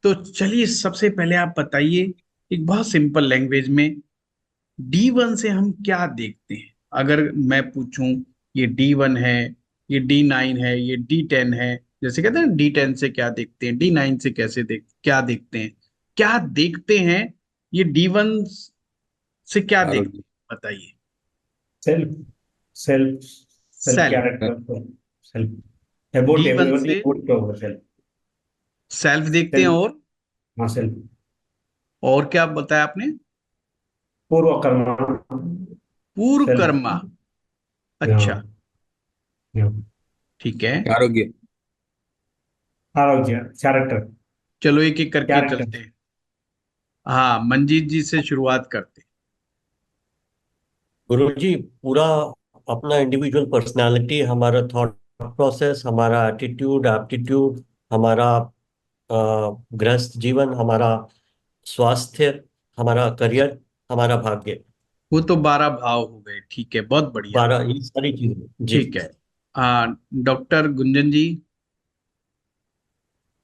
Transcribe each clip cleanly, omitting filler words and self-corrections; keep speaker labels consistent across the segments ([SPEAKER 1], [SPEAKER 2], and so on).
[SPEAKER 1] तो चलिए सबसे पहले आप बताइए एक बहुत सिंपल लैंग्वेज में, D1 से हम क्या देखते हैं। अगर मैं पूछूं ये D1 है, ये D9 है, ये D10 है, जैसे कहते हैं D10 से क्या देखते हैं, D9 से कैसे क्या देखते हैं, क्या देखते हैं, ये D1 से क्या देखते
[SPEAKER 2] आरोग्य।
[SPEAKER 1] हैं बताइए।
[SPEAKER 3] Self self self
[SPEAKER 1] self.
[SPEAKER 3] Character, self about
[SPEAKER 1] D1
[SPEAKER 3] everybody,
[SPEAKER 1] say
[SPEAKER 3] about your self.
[SPEAKER 1] Self देखते हैं,
[SPEAKER 3] सेल्फ,
[SPEAKER 1] और
[SPEAKER 3] हाँ सेल्फ।
[SPEAKER 1] और क्या बताया आपने।
[SPEAKER 3] पूर्व कर्म,
[SPEAKER 1] पूर्व कर्मा।
[SPEAKER 3] सेल्फ।
[SPEAKER 1] अच्छा,
[SPEAKER 3] हाँ,
[SPEAKER 1] ठीक है।
[SPEAKER 2] आरोग्य।
[SPEAKER 3] आरोग्य, कैरेक्टर,
[SPEAKER 1] चलो एक एक करके
[SPEAKER 3] कैरेक्टर।
[SPEAKER 1] चलते हैं। हाँ, मंजीत जी से शुरुआत करते
[SPEAKER 4] गुरुजी, पूरा अपना इंडिविजुअल पर्सनालिटी, हमारा थॉट प्रोसेस, हमारा एटीट्यूड, एप्टीट्यूड, हमारा गृहस्थ जीवन, हमारा स्वास्थ्य, हमारा करियर, हमारा भाग्य,
[SPEAKER 1] वो तो 12 भाव हो गए, ठीक है, बहुत बढ़िया।
[SPEAKER 4] 12, ये सारी चीजें जी।
[SPEAKER 1] ठीक है। डॉक्टर गुंजन जी।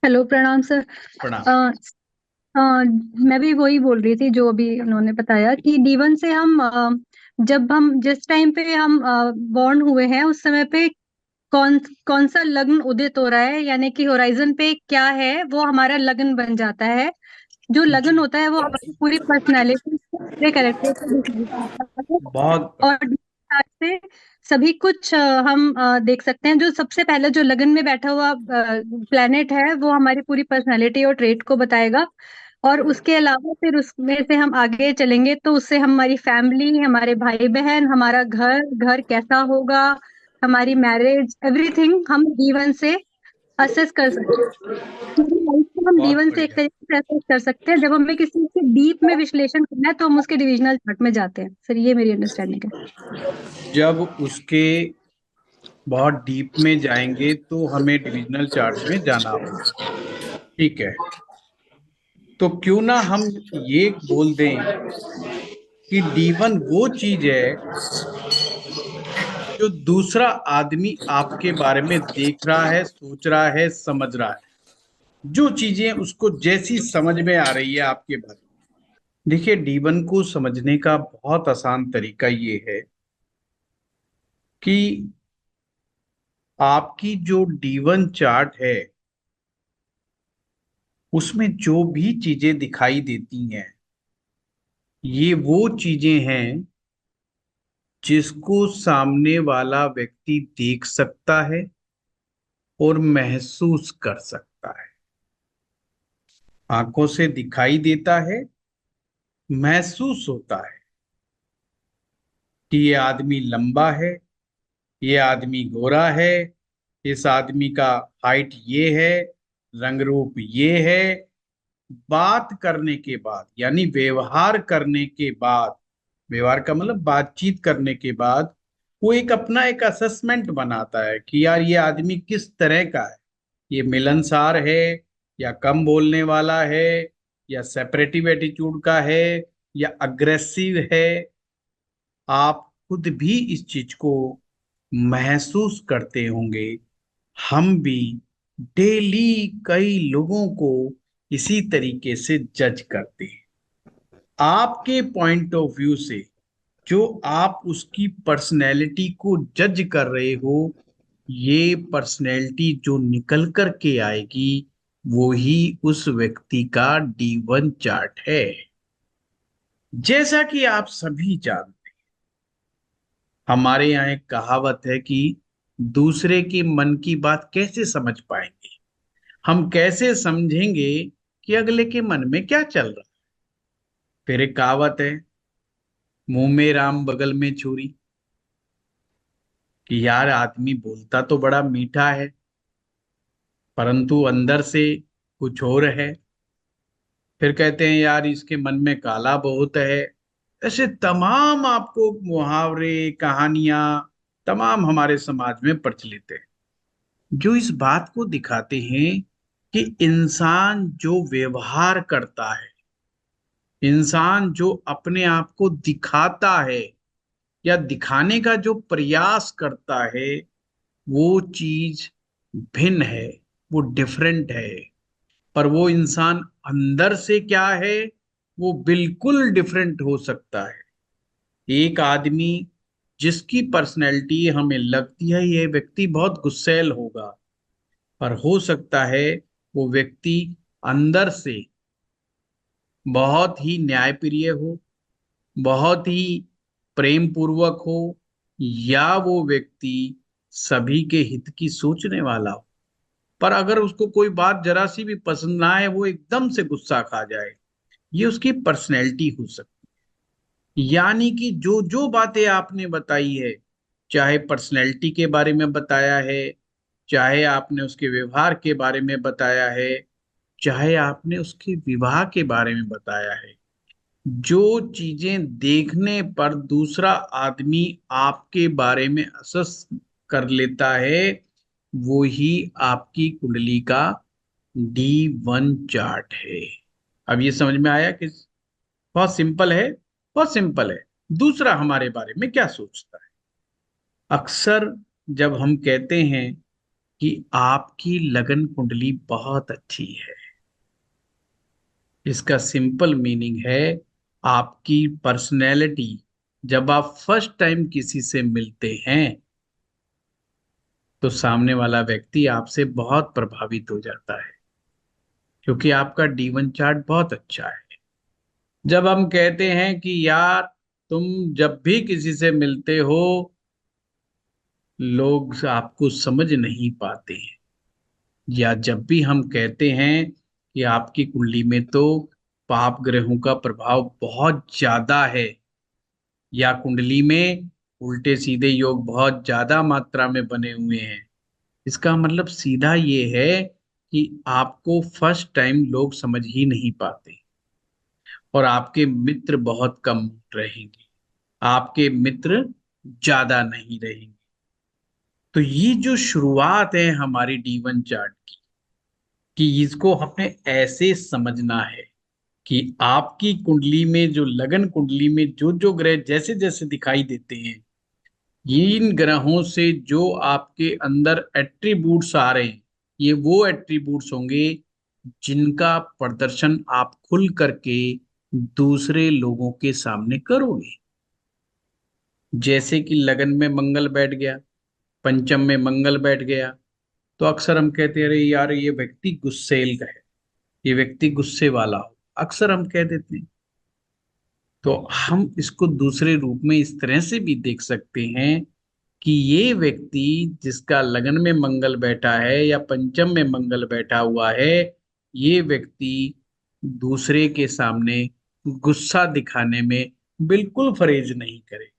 [SPEAKER 5] हेलो, प्रणाम सर।
[SPEAKER 1] प्रणाम।
[SPEAKER 5] अ, अ, मैं भी वही बोल रही थी जो अभी उन्होंने बताया कि D1 से हम जब हम जिस टाइम पे हम बॉर्न हुए हैं उस समय पे कौन कौन सा लग्न उदित हो रहा है, यानी कि होराइजन पे क्या है वो हमारा लग्न बन जाता है। जो लगन
[SPEAKER 1] जी,
[SPEAKER 5] होता है वो हमारी पूरी पर्सनैलिटी, पूरे कैरेक्टर को डिसाइड करता है।
[SPEAKER 1] बहुत
[SPEAKER 5] और
[SPEAKER 1] बढ़िया।
[SPEAKER 5] से सभी कुछ हम देख सकते हैं। जो सबसे पहले जो लगन में बैठा हुआ प्लेनेट है वो हमारी पूरी पर्सनैलिटी और ट्रेट को बताएगा। और उसके अलावा फिर उसमें से हम आगे चलेंगे तो उससे हमारी फैमिली, हमारे भाई बहन, हमारा घर घर कैसा होगा, हमारी मैरिज, एवरीथिंग हम D1 से असेस कर सकते हैं। पूरी लाइफ को हम
[SPEAKER 1] बहुत
[SPEAKER 5] D1 से एक
[SPEAKER 1] बढ़िया।
[SPEAKER 5] तरीके से असेस कर सकते हैं। जब हमें किसी के डीप में विश्लेषण करना है तो हम उसके डिविजनल चार्ट में जाते हैं। सर, ये मेरी अंडरस्टैंडिंग है।
[SPEAKER 1] जब उसके बहुत डीप में जाएंगे तो हमें डिविजनल चार्ट में जाना होगा। ठीक है। तो क्यों ना हम ये बोल दें कि D1 वो चीज है जो दूसरा आदमी आपके बारे में देख रहा है, सोच रहा है, समझ रहा है। जो चीजें उसको जैसी समझ में आ रही है आपके बारे में। देखिए, D1 को समझने का बहुत आसान तरीका ये है कि आपकी जो D1 चार्ट है उसमें जो भी चीजें दिखाई देती हैं, ये वो चीजें हैं जिसको सामने वाला व्यक्ति देख सकता है और महसूस कर सकता है। आंखों से दिखाई देता है, महसूस होता है कि ये आदमी लंबा है, ये आदमी गोरा है, इस आदमी का हाइट ये है, रंग रूप ये है। बात करने के बाद यानी व्यवहार करने के बाद, व्यवहार का मतलब बातचीत करने के बाद, वो एक अपना एक असेसमेंट बनाता है कि यार ये आदमी किस तरह का है। ये मिलनसार है, या कम बोलने वाला है, या सेपरेटिव एटीट्यूड का है, या अग्रेसिव है। आप खुद भी इस चीज को महसूस करते होंगे। हम भी डेली कई लोगों को इसी तरीके से जज करते हैं। आपके पॉइंट ऑफ व्यू से जो आप उसकी पर्सनैलिटी को जज कर रहे हो, ये पर्सनैलिटी जो निकल कर के आएगी वो ही उस व्यक्ति का D1 चार्ट है। जैसा कि आप सभी जानते, हमारे यहाँ एक कहावत है कि दूसरे के मन की बात कैसे समझ पाएंगे, हम कैसे समझेंगे कि अगले के मन में क्या चल रहा है। फिर एक कहावत है, मुंह में राम बगल में छुरी, कि यार आदमी बोलता तो बड़ा मीठा है परंतु अंदर से कुछ और है। फिर कहते हैं यार इसके मन में काला बहुत है। ऐसे तमाम आपको मुहावरे, कहानियां तमाम हमारे समाज में प्रचलित है, जो इस बात को दिखाते हैं कि इंसान जो व्यवहार करता है, इंसान जो अपने आप को दिखाता है या दिखाने का जो प्रयास करता है, वो चीज भिन्न है, वो डिफरेंट है। पर वो इंसान अंदर से क्या है वो बिल्कुल डिफरेंट हो सकता है। एक आदमी जिसकी पर्सनैलिटी हमें लगती है ये व्यक्ति बहुत गुस्सैल होगा, पर हो सकता है वो व्यक्ति अंदर से बहुत ही न्यायप्रिय हो, बहुत ही प्रेम पूर्वक हो, या वो व्यक्ति सभी के हित की सोचने वाला हो, पर अगर उसको कोई बात जरा सी भी पसंद ना आए वो एकदम से गुस्सा खा जाए। ये उसकी पर्सनैलिटी हो सकती है। यानी कि जो जो बातें आपने बताई है, चाहे पर्सनैलिटी के बारे में बताया है, चाहे आपने उसके व्यवहार के बारे में बताया है, चाहे आपने उसके विवाह के बारे में बताया है, जो चीजें देखने पर दूसरा आदमी आपके बारे में असस कर लेता है, वो ही आपकी कुंडली का D1 चार्ट है। अब ये समझ में आया कि बहुत सिंपल है, बहुत सिंपल है। दूसरा हमारे बारे में क्या सोचता है। अक्सर जब हम कहते हैं कि आपकी लगन कुंडली बहुत अच्छी है, इसका सिंपल मीनिंग है आपकी पर्सनैलिटी जब आप फर्स्ट टाइम किसी से मिलते हैं तो सामने वाला व्यक्ति आपसे बहुत प्रभावित हो जाता है, क्योंकि आपका D1 चार्ट बहुत अच्छा है। जब हम कहते हैं कि यार तुम जब भी किसी से मिलते हो लोग आपको समझ नहीं पाते हैं, या जब भी हम कहते हैं कि आपकी कुंडली में तो पाप ग्रहों का प्रभाव बहुत ज्यादा है, या कुंडली में उल्टे सीधे योग बहुत ज्यादा मात्रा में बने हुए हैं, इसका मतलब सीधा ये है कि आपको फर्स्ट टाइम लोग समझ ही नहीं पाते और आपके मित्र बहुत कम रहेंगे, आपके मित्र ज्यादा नहीं रहेंगे। तो ये जो शुरुआत है हमारी D1 चार्ट की, कि इसको हमें ऐसे समझना है कि आपकी कुंडली में जो लगन कुंडली में जो जो ग्रह जैसे जैसे दिखाई देते हैं, इन ग्रहों से जो आपके अंदर एट्रीब्यूट्स आ रहे हैं, ये वो एट्रीब्यूट्स होंगे जिनका प्रदर्शन आप खुल करके दूसरे लोगों के सामने करोगे। जैसे कि लगन में मंगल बैठ गया, पंचम में मंगल बैठ गया, तो अक्सर हम कहते हैं अरे यार ये व्यक्ति गुस्सेल का है, ये व्यक्ति गुस्से वाला हो, अक्सर हम कह देते हैं। तो हम इसको दूसरे रूप में इस तरह से भी देख सकते हैं कि ये व्यक्ति जिसका लगन में मंगल बैठा है या पंचम में मंगल बैठा हुआ है, ये व्यक्ति दूसरे के सामने गुस्सा दिखाने में बिल्कुल फरेज नहीं करे,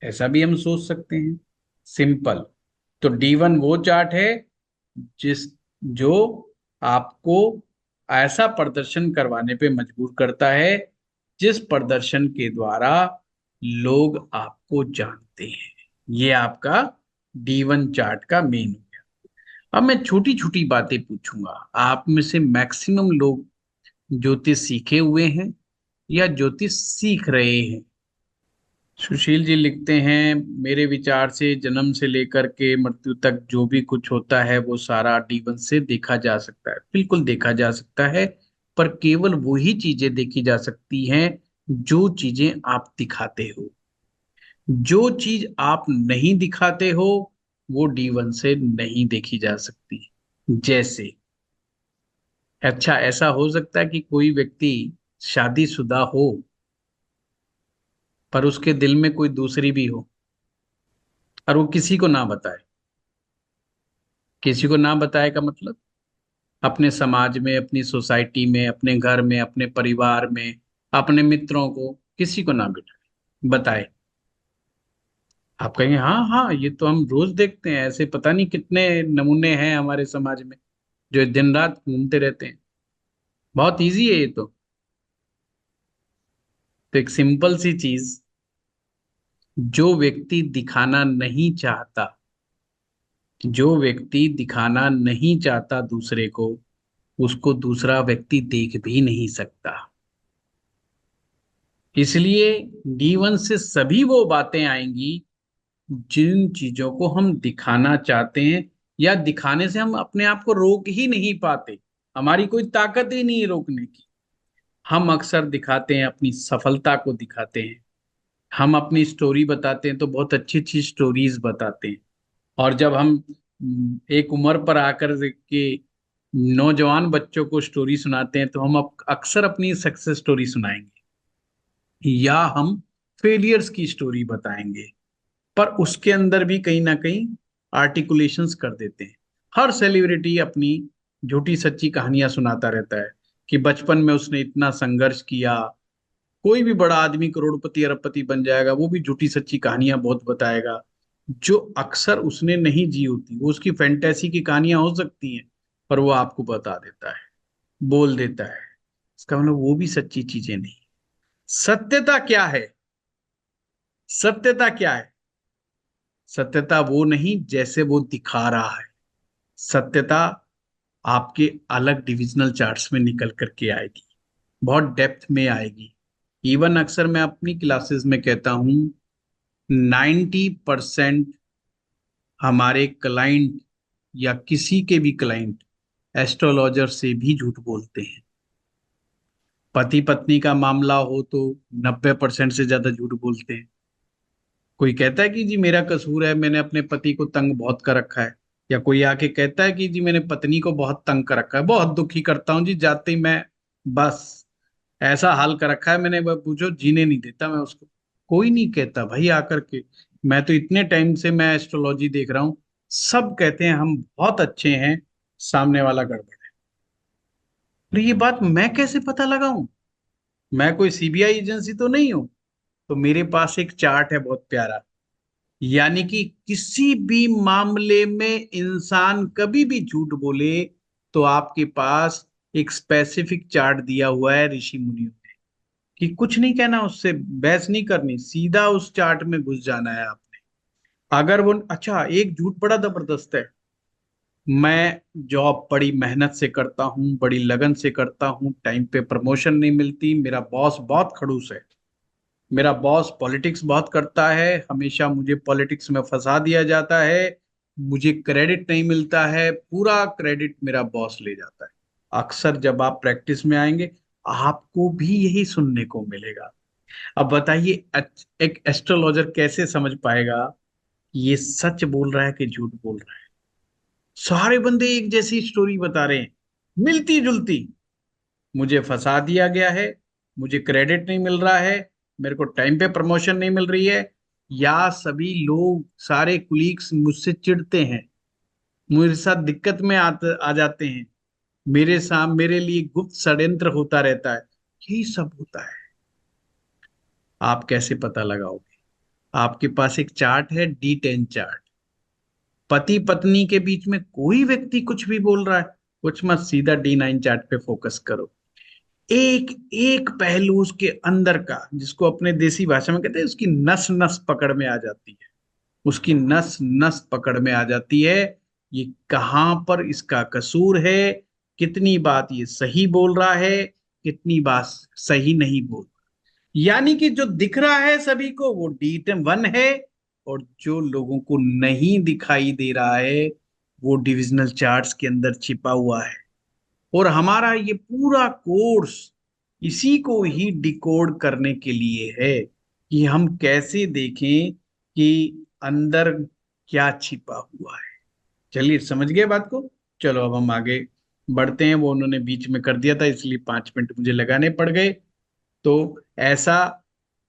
[SPEAKER 1] ऐसा भी हम सोच सकते हैं। सिंपल। तो D1 वो चार्ट है जिस जो आपको ऐसा प्रदर्शन करवाने पे मजबूर करता है जिस प्रदर्शन के द्वारा लोग आपको जानते हैं। ये आपका D1 चार्ट का मेन हो गया। अब मैं छोटी छोटी बातें पूछूंगा, आप में से मैक्सिमम लोग ज्योतिष सीखे हुए हैं या ज्योतिष सीख रहे हैं। सुशील जी लिखते हैं मेरे विचार से जन्म से लेकर के मृत्यु तक जो भी कुछ होता है वो सारा D1 से देखा जा सकता है। बिल्कुल देखा जा सकता है, पर केवल वही चीजें देखी जा सकती हैं जो चीजें आप दिखाते हो। जो चीज आप नहीं दिखाते हो वो D1 से नहीं देखी जा सकती। जैसे अच्छा ऐसा हो सकता है कि कोई व्यक्ति शादीशुदा हो पर उसके दिल में कोई दूसरी भी हो और वो किसी को ना बताए। किसी को ना बताए का मतलब अपने समाज में, अपनी सोसाइटी में, अपने घर में, अपने परिवार में, अपने मित्रों को किसी को ना बिठाए बताए। आप कहेंगे हाँ हाँ ये तो हम रोज देखते हैं, ऐसे पता नहीं कितने नमूने हैं हमारे समाज में जो दिन रात घूमते रहते हैं, बहुत इजी है ये तो एक सिंपल सी चीज, जो व्यक्ति दिखाना नहीं चाहता, जो व्यक्ति दिखाना नहीं चाहता दूसरे को, उसको दूसरा व्यक्ति देख भी नहीं सकता। इसलिए D1 से सभी वो बातें आएंगी जिन चीजों को हम दिखाना चाहते हैं या दिखाने से हम अपने आप को रोक ही नहीं पाते, हमारी कोई ताकत ही नहीं है रोकने की। हम अक्सर दिखाते हैं, अपनी सफलता को दिखाते हैं, हम अपनी स्टोरी बताते हैं तो बहुत अच्छी अच्छी स्टोरीज बताते हैं। और जब हम एक उम्र पर आकर के नौजवान बच्चों को स्टोरी सुनाते हैं तो हम अक्सर अपनी सक्सेस स्टोरी सुनाएंगे या हम फेलियर्स की स्टोरी बताएंगे, पर उसके अंदर भी कहीं ना कहीं आर्टिकुलेशंस कर देते हैं। हर सेलिब्रिटी अपनी झूठी सच्ची कहानियां सुनाता रहता है कि बचपन में उसने इतना संघर्ष किया। कोई भी बड़ा आदमी करोड़पति अरबपति बन जाएगा, वो भी झूठी सच्ची कहानियां बहुत बताएगा जो अक्सर उसने नहीं जी होती। वो उसकी फैंटेसी की कहानियां हो सकती हैं, पर वो आपको बता देता है, बोल देता है। इसका मतलब वो भी सच्ची चीजें नहीं। सत्यता क्या है? सत्यता क्या है? सत्यता वो नहीं जैसे वो दिखा रहा है। सत्यता आपके अलग डिविजनल चार्ट्स में निकल करके आएगी, बहुत डेप्थ में आएगी। इवन अक्सर मैं अपनी क्लासेस में कहता हूं 90% हमारे क्लाइंट या किसी के भी क्लाइंट एस्ट्रोलॉजर से भी झूठ बोलते हैं। पति पत्नी का मामला हो तो 90% से ज्यादा झूठ बोलते हैं। कोई कहता है कि जी मेरा कसूर है, मैंने अपने पति को तंग बहुत कर रखा है, या कोई आके कहता है कि जी मैंने पत्नी को बहुत तंग कर रखा है, बहुत दुखी करता हूं जी, जाते ही मैं बस ऐसा हाल कर रखा है मैंने, वह पूछो जीने नहीं देता मैं उसको। कोई नहीं कहता भाई आकर के। मैं तो इतने टाइम से मैं एस्ट्रोलॉजी देख रहा हूं, सब कहते हैं हम बहुत अच्छे हैं, सामने वाला गड़बड़ है। तो ये बात मैं कैसे पता लगाऊं? मैं कोई सीबीआई एजेंसी तो नहीं हूं। तो मेरे पास एक चार्ट है बहुत प्यारा। यानी कि किसी भी मामले में इंसान कभी भी झूठ बोले तो आपके पास एक स्पेसिफिक चार्ट दिया हुआ है ऋषि मुनियों ने, कि कुछ नहीं कहना, उससे बहस नहीं करनी, सीधा उस चार्ट में घुस जाना है आपने। अगर वो अच्छा, एक झूठ बड़ा जबरदस्त है। मैं जॉब बड़ी मेहनत से करता हूँ, बड़ी लगन से करता हूँ, टाइम पे प्रमोशन नहीं मिलती, मेरा बॉस बहुत खड़ूस है, मेरा बॉस पॉलिटिक्स बहुत करता है, हमेशा मुझे पॉलिटिक्स में फंसा दिया जाता है, मुझे क्रेडिट नहीं मिलता है, पूरा क्रेडिट मेरा बॉस ले जाता है। अक्सर जब आप प्रैक्टिस में आएंगे आपको भी यही सुनने को मिलेगा। अब बताइए एक एस्ट्रोलॉजर कैसे समझ पाएगा कि ये सच बोल रहा है कि झूठ बोल रहा है? सारे बंदे एक जैसी स्टोरी बता रहे हैं, मिलती जुलती। मुझे फंसा दिया गया है, मुझे क्रेडिट नहीं मिल रहा है, मेरे को टाइम पे प्रमोशन नहीं मिल रही है, या सभी लोग सारे कुलीग्स मुझसे चिढ़ते हैं, मेरे साथ दिक्कत में आ जाते हैं, मेरे लिए गुप्त षड्यंत्र होता रहता है। यही सब होता है। आप कैसे पता लगाओगे? आपके पास एक चार्ट है, D10 चार्ट। पति पत्नी के बीच में कोई व्यक्ति कुछ भी बोल रहा है, कुछ मत, सीधा D9 चार्ट पे फोकस करो। एक एक पहलू उसके अंदर का, जिसको अपने देसी भाषा में कहते हैं, उसकी नस नस पकड़ में आ जाती है, उसकी नस नस पकड़ में आ जाती है। ये कहां पर इसका कसूर है, कितनी बात ये सही बोल रहा है, कितनी बात सही नहीं बोल रहा। यानी कि जो दिख रहा है सभी को वो D1 है, और जो लोगों को नहीं दिखाई दे रहा है वो डिविजनल चार्ट्स के अंदर छिपा हुआ है। और हमारा ये पूरा कोर्स इसी को ही डिकोड करने के लिए है कि हम कैसे देखें कि अंदर क्या छिपा हुआ है। चलिए, समझ गए बात को? चलो अब हम आगे बढ़ते हैं। वो उन्होंने बीच में कर दिया था इसलिए 5 मिनट मुझे लगाने पड़ गए। तो ऐसा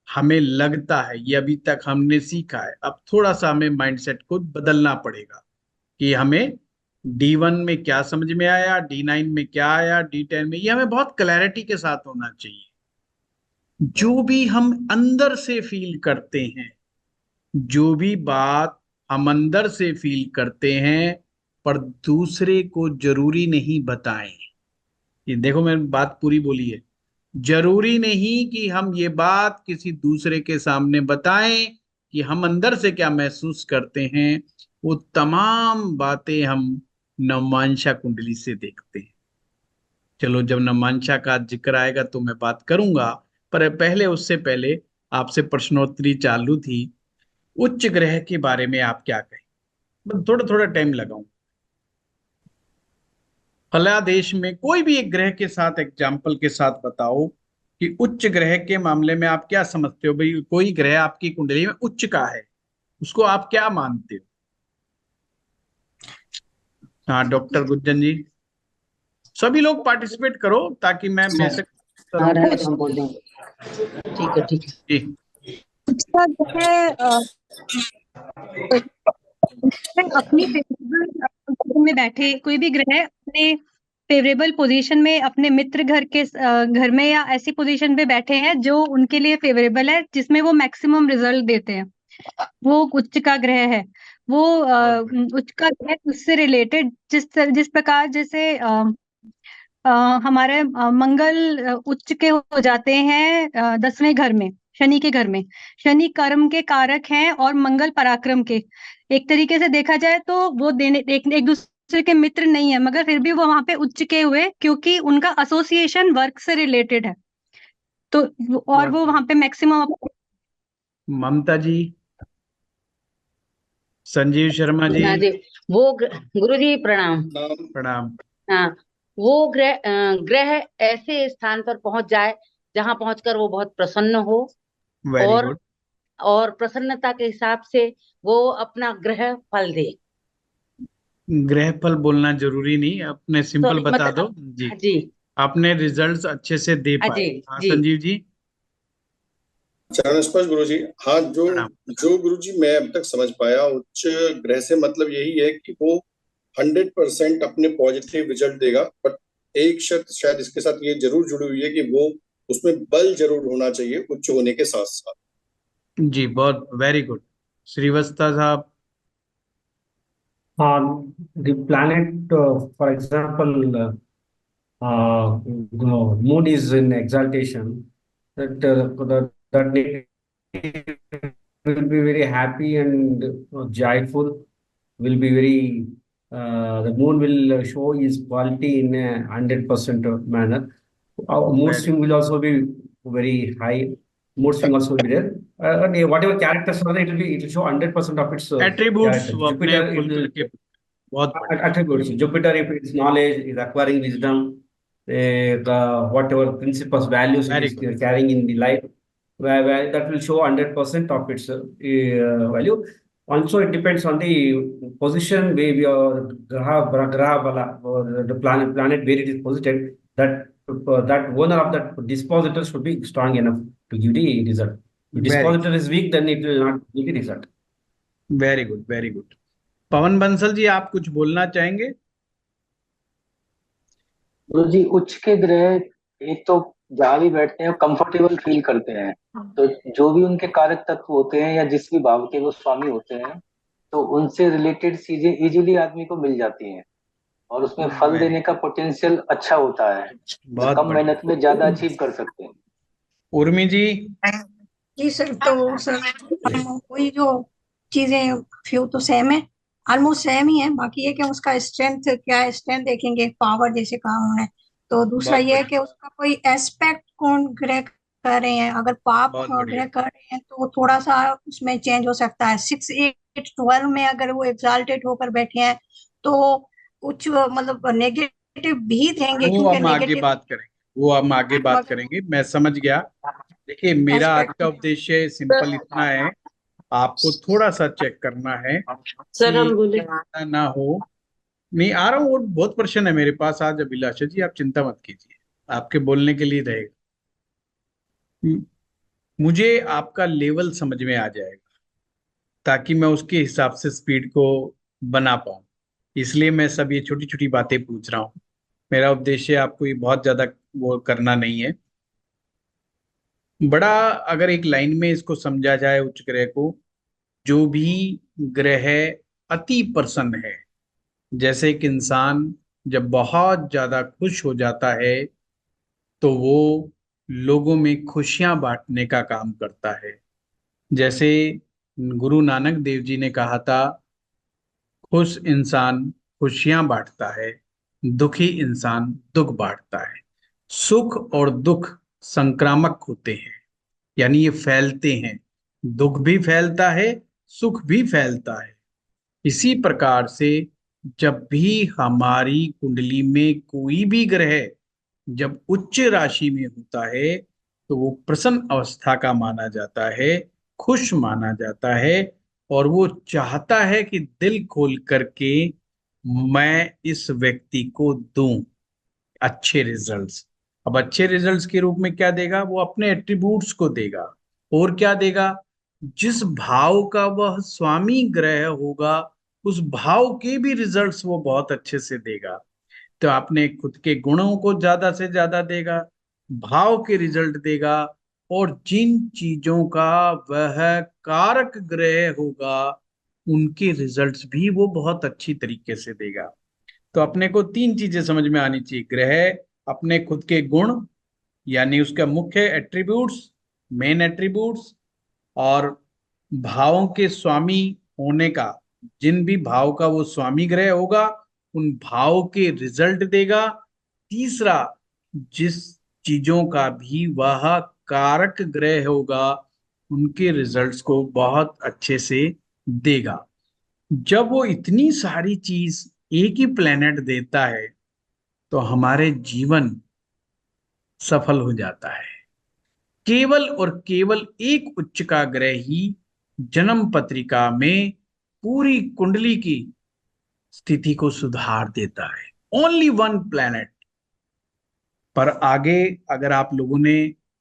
[SPEAKER 1] हमें लगता है, ये अभी तक हमने सीखा है, अब थोड़ा सा हमें माइंडसेट को बदलना पड़ेगा कि हमें D1 में क्या समझ में आया, D9 में क्या आया, D10 में, ये हमें बहुत क्लैरिटी के साथ होना चाहिए। जो भी हम अंदर से फील करते हैं, जो भी बात हम अंदर से फील करते हैं पर दूसरे को जरूरी नहीं बताएं। ये देखो, मैंने बात पूरी बोली है। जरूरी नहीं कि हम ये बात किसी दूसरे के सामने बताएं कि हम अंदर से क्या महसूस करते हैं। वो तमाम बातें हम नवमांशा कुंडली से देखते हैं। चलो, जब नवमांशा का जिक्र आएगा तो मैं बात करूंगा, पर पहले, उससे पहले आपसे प्रश्नोत्तरी चालू थी। उच्च ग्रह के बारे में आप क्या कहें? थोड़ा थोड़ा टाइम लगाऊं। फलादेश में कोई भी एक ग्रह के साथ एग्जाम्पल के साथ बताओ कि उच्च ग्रह के मामले में आप क्या समझते हो भाई, कोई ग्रह आपकी कुंडली में उच्च का है, उसको आप क्या मानते हो? हाँ डॉक्टर गुज्जन जी, सभी लोग पार्टिसिपेट करो ताकि मैं बेशक
[SPEAKER 2] हाँ रहने दो, हम बोल देंगे। ठीक है ठीक है।
[SPEAKER 1] जी
[SPEAKER 5] उसका जो है अपनी फेवरेबल में बैठे कोई भी ग्रह अपने फेवरेबल पोजीशन में अपने मित्र घर के घर में या ऐसी पोजीशन पे बैठे हैं जो उनके लिए फेवरेबल है, जिसमें वो मैक्सिमम रिजल्ट देते हैं, वो उच्च का ग्रह है। वो उच्च का ग्रह उससे रिलेटेड जिस प्रकार जैसे हमारे मंगल उच्च के हो जाते हैं 10वें घर में, शनि के घर में। शनि कर्म के कारक हैं और मंगल पराक्रम के। एक तरीके से देखा जाए तो वो एक दूसरे के मित्र नहीं है, मगर फिर भी वो वहां पे उच्च के हुए क्योंकि उनका एसोसिएशन वर्क से रिलेटेड है। तो और वो वहां पे मैक्सिमम।
[SPEAKER 1] ममता जी, संजीव शर्मा जी,
[SPEAKER 2] हाँ जी। गुरु जी प्रणाम।
[SPEAKER 1] प्रणाम।
[SPEAKER 2] हाँ, वो ग्रह ऐसे स्थान पर पहुंच जाए जहां पहुंचकर वो बहुत प्रसन्न हो,
[SPEAKER 1] वेरी
[SPEAKER 2] और
[SPEAKER 1] गुड।
[SPEAKER 2] और प्रसन्नता के हिसाब से वो अपना ग्रह फल दे।
[SPEAKER 1] ग्रह फल बोलना जरूरी नहीं, आपने सिंपल
[SPEAKER 2] तो
[SPEAKER 1] बता दो
[SPEAKER 2] मतलब
[SPEAKER 1] जी।
[SPEAKER 2] जी
[SPEAKER 1] आपने रिजल्ट्स अच्छे से दे पाए।
[SPEAKER 2] जी
[SPEAKER 1] हाँ
[SPEAKER 2] जी।
[SPEAKER 1] संजीव जी।
[SPEAKER 6] चरण स्पर्श गुरु जी। हाँ, जो
[SPEAKER 1] प्रणाम।
[SPEAKER 6] जो गुरु जी मैं अब तक समझ पाया, उच्च ग्रह से मतलब यही है कि वो 100% अपने पॉजिटिव रिजल्ट देगा, बट एक शर्त शायद इसके साथ ये जरूर जुड़ी हुई है कि वो उसमें बल जरूर होना चाहिए उच्च होने के साथ साथ।
[SPEAKER 1] जी बहुत वेरी गुड। श्रीवास्तव साहब।
[SPEAKER 3] The planet, for example, moon is in exaltation. That will be very happy and joyful. Will be very. The moon will show his quality in a 100% manner. Our mood
[SPEAKER 1] Very
[SPEAKER 3] swing will also be very high. Mood swing also will be there. And whatever characters are there, it will show 100% of its
[SPEAKER 1] attributes
[SPEAKER 3] character.
[SPEAKER 1] वो अपने
[SPEAKER 3] Jupiter, it
[SPEAKER 1] खुल
[SPEAKER 3] will
[SPEAKER 1] करके बहुत बढ़िया।
[SPEAKER 3] attributes. Jupiter, if it's knowledge, is acquiring wisdom, whatever principles, values it
[SPEAKER 1] very
[SPEAKER 3] is
[SPEAKER 1] good.
[SPEAKER 3] carrying in the life, where that will show 100% of its value. Also, it depends on the position where we are graha bala, or the planet where it is posited. That owner of that dispositor should be strong enough to give the result. If
[SPEAKER 1] very
[SPEAKER 3] dispositor is weak, then it will not give the result.
[SPEAKER 1] Very good very good. Pawan Bansal ji, आप कुछ बोलना चाहेंगे?
[SPEAKER 7] गुरु जी, उच्च के ग्रह एक तो जहां भी बैठते हैं कंफर्टेबल फील करते हैं, तो जो भी उनके कारक तत्व होते हैं या जिस भी भाव के वो स्वामी होते हैं, तो उनसे रिलेटेड चीजें इजीली आदमी को मिल जाती हैं और उसमें फल
[SPEAKER 1] वेरी
[SPEAKER 7] देने का पोटेंशियल अच्छा होता है।
[SPEAKER 1] बहुत
[SPEAKER 7] कम
[SPEAKER 1] बढ़िया।
[SPEAKER 7] मेहनत में ज्यादा अचीव कर सकते हैं।
[SPEAKER 1] उर्मी जी।
[SPEAKER 8] जी सर, तो सर हम वही जो चीजें फ्यू तो सेम है, ऑलमोस्ट सेम ही है। बाकी ये कि उसका स्ट्रेंथ क्या है, स्ट्रेंथ देखेंगे, पावर जैसे कहा उन्होंने। तो दूसरा
[SPEAKER 1] बहुत
[SPEAKER 8] ये है
[SPEAKER 1] बढ़िया।
[SPEAKER 8] कि उसका कोई एस्पेक्ट कौन ग्रह कर रहे हैं। अगर पाप
[SPEAKER 1] बहुत बढ़िया।
[SPEAKER 8] ग्रह कर रहे हैं तो थोड़ा सा उसमें चेंज हो सकता है। 6, 8, 12 में अगर वो एग्जाल्टेड होकर बैठे हैं तो कुछ मतलब नेगेटिव भी देंगे,
[SPEAKER 1] वो
[SPEAKER 8] क्योंकि
[SPEAKER 1] हम आगे
[SPEAKER 8] नेगेटिव
[SPEAKER 1] बात करेंगे, वो हम आगे बात
[SPEAKER 8] मगर
[SPEAKER 1] करेंगे, मैं समझ गया। देखिए मेरा आज
[SPEAKER 8] एस्पेक्ट
[SPEAKER 1] का उद्देश्य सिंपल इतना है, आपको थोड़ा सा चेक करना है
[SPEAKER 2] सर हम
[SPEAKER 1] कि
[SPEAKER 2] बोले।
[SPEAKER 1] ऐसा ना हो। नहीं आ रहा हूँ, वो बहुत प्रश्न है मेरे पास आज अभिलाषा जी, आप चिंता मत कीजिए, आपके बोलने के लिए रहेगा। मुझे आपका लेवल समझ में आ जाएगा ताकि मैं उसके हिसाब से स्पीड को बना पाऊं, इसलिए मैं सब ये छोटी छोटी बातें पूछ रहा हूँ। मेरा उद्देश्य आपको ये बहुत ज्यादा वो करना नहीं है। बड़ा अगर एक लाइन में इसको समझा जाए, उच्च ग्रह को, जो भी ग्रह अति प्रसन्न है, जैसे एक इंसान जब बहुत ज्यादा खुश हो जाता है तो वो लोगों में खुशियां बांटने का काम करता है। जैसे गुरु नानक देव जी ने कहा था, खुश इंसान खुशियां बांटता है, दुखी इंसान दुख बांटता है। सुख और दुख संक्रामक होते हैं, यानी ये फैलते हैं, दुख भी फैलता है, सुख भी फैलता है। इसी प्रकार से जब भी हमारी कुंडली में कोई भी ग्रह जब उच्च राशि में होता है तो वो प्रसन्न अवस्था का माना जाता है, खुश माना जाता है, और वो चाहता है कि दिल खोल करके मैं इस व्यक्ति को दूं अच्छे रिजल्ट्स। अब अच्छे रिजल्ट्स के रूप में क्या देगा? वो अपने एट्रीब्यूट्स को देगा। और क्या देगा? जिस भाव का वह स्वामी ग्रह होगा उस भाव के भी रिजल्ट्स वो बहुत अच्छे से देगा। तो आपने खुद के गुणों को ज्यादा से ज्यादा देगा, भाव के रिजल्ट देगा, और जिन चीजों का वह कारक ग्रह होगा उनके रिजल्ट्स भी वो बहुत अच्छी तरीके से देगा। तो अपने को तीन चीजें समझ में आनी चाहिए: ग्रह, अपने खुद के गुण यानी उसका मुख्य एट्रीब्यूट्स, मेन एट्रीब्यूट्स, और भावों के स्वामी होने का, जिन भी भाव का वो स्वामी ग्रह होगा उन भाव के रिजल्ट देगा। तीसरा, जिस चीजों का भी वह कारक ग्रह होगा उनके रिजल्ट्स को बहुत अच्छे से देगा। जब वो इतनी सारी चीज एक ही प्लेनेट देता है तो हमारे जीवन सफल हो जाता है। केवल और केवल एक उच्च का ग्रह ही जन्म पत्रिका में पूरी कुंडली की स्थिति को सुधार देता है। Only one planet. पर आगे अगर आप लोगों ने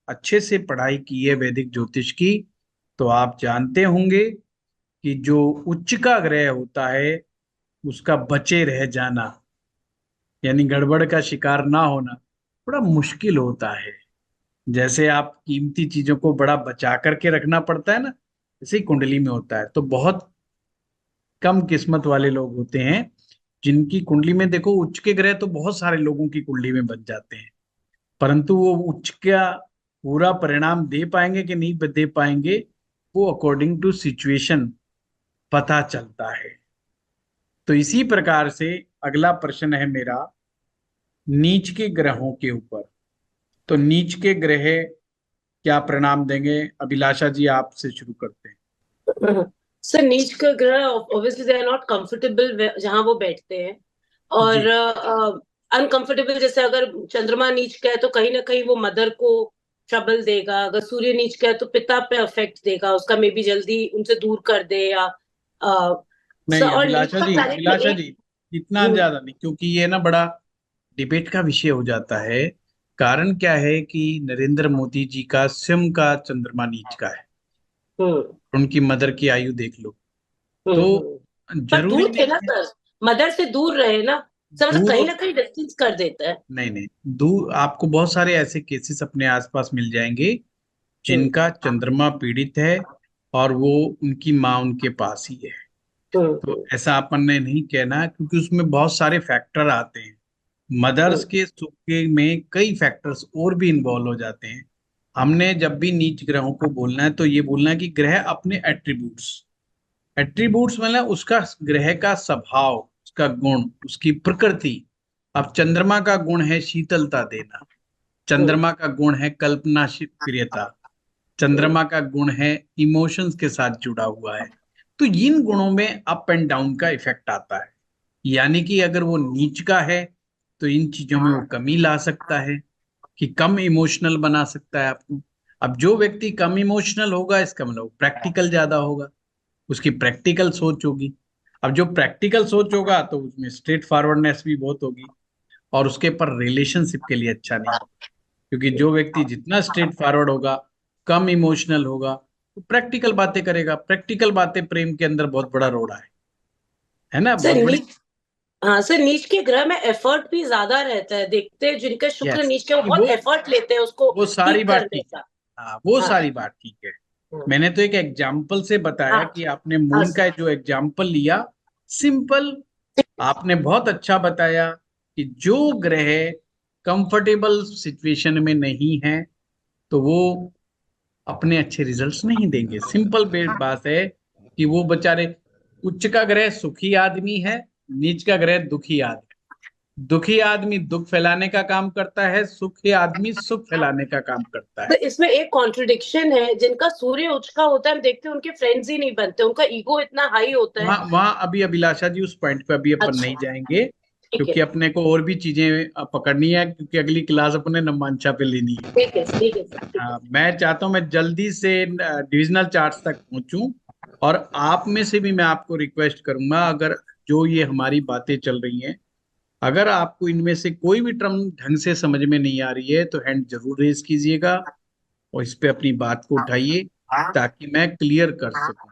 [SPEAKER 1] अच्छे से पढ़ाई की है वैदिक ज्योतिष की तो आप जानते होंगे कि जो उच्च का ग्रह होता है उसका बचे रह जाना यानी गड़बड़ का शिकार ना होना बड़ा मुश्किल होता है। जैसे आप कीमती चीजों को बड़ा बचा करके रखना पड़ता है ना, ऐसे ही कुंडली में होता है। तो बहुत कम किस्मत वाले लोग होते हैं जिनकी कुंडली में देखो उच्च के ग्रह तो बहुत सारे लोगों की कुंडली में बच जाते हैं, परंतु वो उच्च का पूरा परिणाम दे पाएंगे कि नहीं दे पाएंगे वो अकॉर्डिंग टू सिचुएशन पता चलता है। तो इसी प्रकार से अगला प्रश्न है मेरा नीच के ग्रहों के ऊपर। तो नीच के ग्रह क्या परिणाम देंगे? अभिलाषा जी आपसे शुरू करते हैं।
[SPEAKER 9] सर नीच का ग्रह obviously they are not comfortable जहां वो बैठते हैं, और अनकंफर्टेबल जैसे अगर चंद्रमा नीच का है तो कहीं ना कहीं वो मदर को ट्रबल देगा, अगर सूर्य नीच का है तो पिता पे अफेक्ट देगा, उसका मे बी जल्दी उनसे दूर कर दे या
[SPEAKER 1] नहीं
[SPEAKER 9] और
[SPEAKER 1] अभिलाषा जी, अभिलाषा जी इतना ज्यादा नहीं, क्योंकि ये ना बड़ा डिबेट का विषय हो जाता है। कारण क्या है कि नरेंद्र मोदी जी का स्वयं का चंद्रमा नीच का है, उनकी मदर की आयु देख लो। तो जरूरी
[SPEAKER 9] दूर थे ना सर, मदर से दूर रहे ना सर, मतलब कहीं ना कहीं डिस्टेंस कर देता है।
[SPEAKER 1] नहीं दूर आपको बहुत सारे ऐसे केसेस अपने आसपास मिल जाएंगे जिनका चंद्रमा पीड़ित है और वो उनकी माँ उनके पास ही है। तो ऐसा अपन ने नहीं कहना क्योंकि उसमें बहुत सारे फैक्टर आते हैं। मदर्स के सुख में कई फैक्टर्स और भी इन्वॉल्व हो जाते हैं। हमने जब भी नीच ग्रहों को बोलना है तो ये बोलना है कि ग्रह अपने एट्रीब्यूट्स मतलब उसका ग्रह का स्वभाव, उसका गुण, उसकी प्रकृति। अब चंद्रमा का गुण है शीतलता देना, चंद्रमा का गुण है कल्पना प्रियता, चंद्रमा का गुण है इमोशंस के साथ जुड़ा हुआ है। तो इन गुणों में अप एंड डाउन का इफेक्ट आता है। यानी कि अगर वो नीच का है तो इन चीजों में वो कमी ला सकता है कि कम इमोशनल बना सकता है आपको। अब जो व्यक्ति कम इमोशनल होगा इसका मतलब प्रैक्टिकल ज्यादा होगा, उसकी प्रैक्टिकल सोच होगी। अब जो प्रैक्टिकल सोच होगा तो उसमें स्ट्रेट फॉरवर्डनेस भी बहुत होगी और उसके पर रिलेशनशिप के लिए अच्छा नहीं, क्योंकि जो व्यक्ति जितना स्ट्रेट फॉरवर्ड होगा, कम इमोशनल होगा, तो प्रैक्टिकल बातें करेगा। प्रैक्टिकल बातें प्रेम के अंदर बहुत बड़ा रोड़ा है ना, बहुत बड़ी।
[SPEAKER 9] हाँ सर, नीच के ग्रह में एफर्ट भी ज्यादा रहता है, देखते हैं जिनके शुक्र नीच के वो बहुत एफर्ट लेते हैं उसको
[SPEAKER 1] वो सारी बात ठीक है। वो
[SPEAKER 9] हाँ।
[SPEAKER 1] सारी बात ठीक है। मैंने तो एक एग्जाम्पल से बताया कि आपने मून का जो एग्जाम्पल लिया सिंपल, आपने बहुत अच्छा बताया कि जो ग्रह कंफर्टेबल सिचुएशन में नहीं है तो वो अपने अच्छे रिजल्ट्स नहीं देंगे। सिंपल बात है कि वो बेचारे उच्च का ग्रह सुखी आदमी है, नीच का ग्रह दुखी आदमी। दुखी आदमी दुख फैलाने का काम करता है, सुखी आदमी सुख फैलाने का काम करता
[SPEAKER 9] तो
[SPEAKER 1] है।
[SPEAKER 9] इसमें एक कॉन्ट्रडिक्शन है, जिनका सूर्य उच्च का होता है हम देखते हैं उनके फ्रेंड्स ही नहीं बनते, उनका ईगो इतना हाई होता है।
[SPEAKER 1] वहां वहां अभी अभिलाषा जी उस पॉइंट पे अभी अपन नहीं
[SPEAKER 9] अच्छा,
[SPEAKER 1] जाएंगे,
[SPEAKER 9] ठीक है,
[SPEAKER 1] क्योंकि अपने को और भी चीजें पकड़नी है, क्योंकि अगली क्लास अपने नमांशा पे लेनी है।
[SPEAKER 9] ठीक है, ठीक है सर, ठीक है।
[SPEAKER 1] मैं चाहता हूं मैं जल्दी से डिविजनल चार्ट्स तक पहुंचूं, और आप में से भी मैं आपको रिक्वेस्ट करूंगा, अगर जो ये हमारी बातें चल रही हैं, अगर आपको इनमें से कोई भी टर्म ढंग से समझ में नहीं आ रही है तो हैंड जरूर रेज कीजिएगा और इस पे अपनी बात को उठाइए, ताकि मैं क्लियर कर सकूं।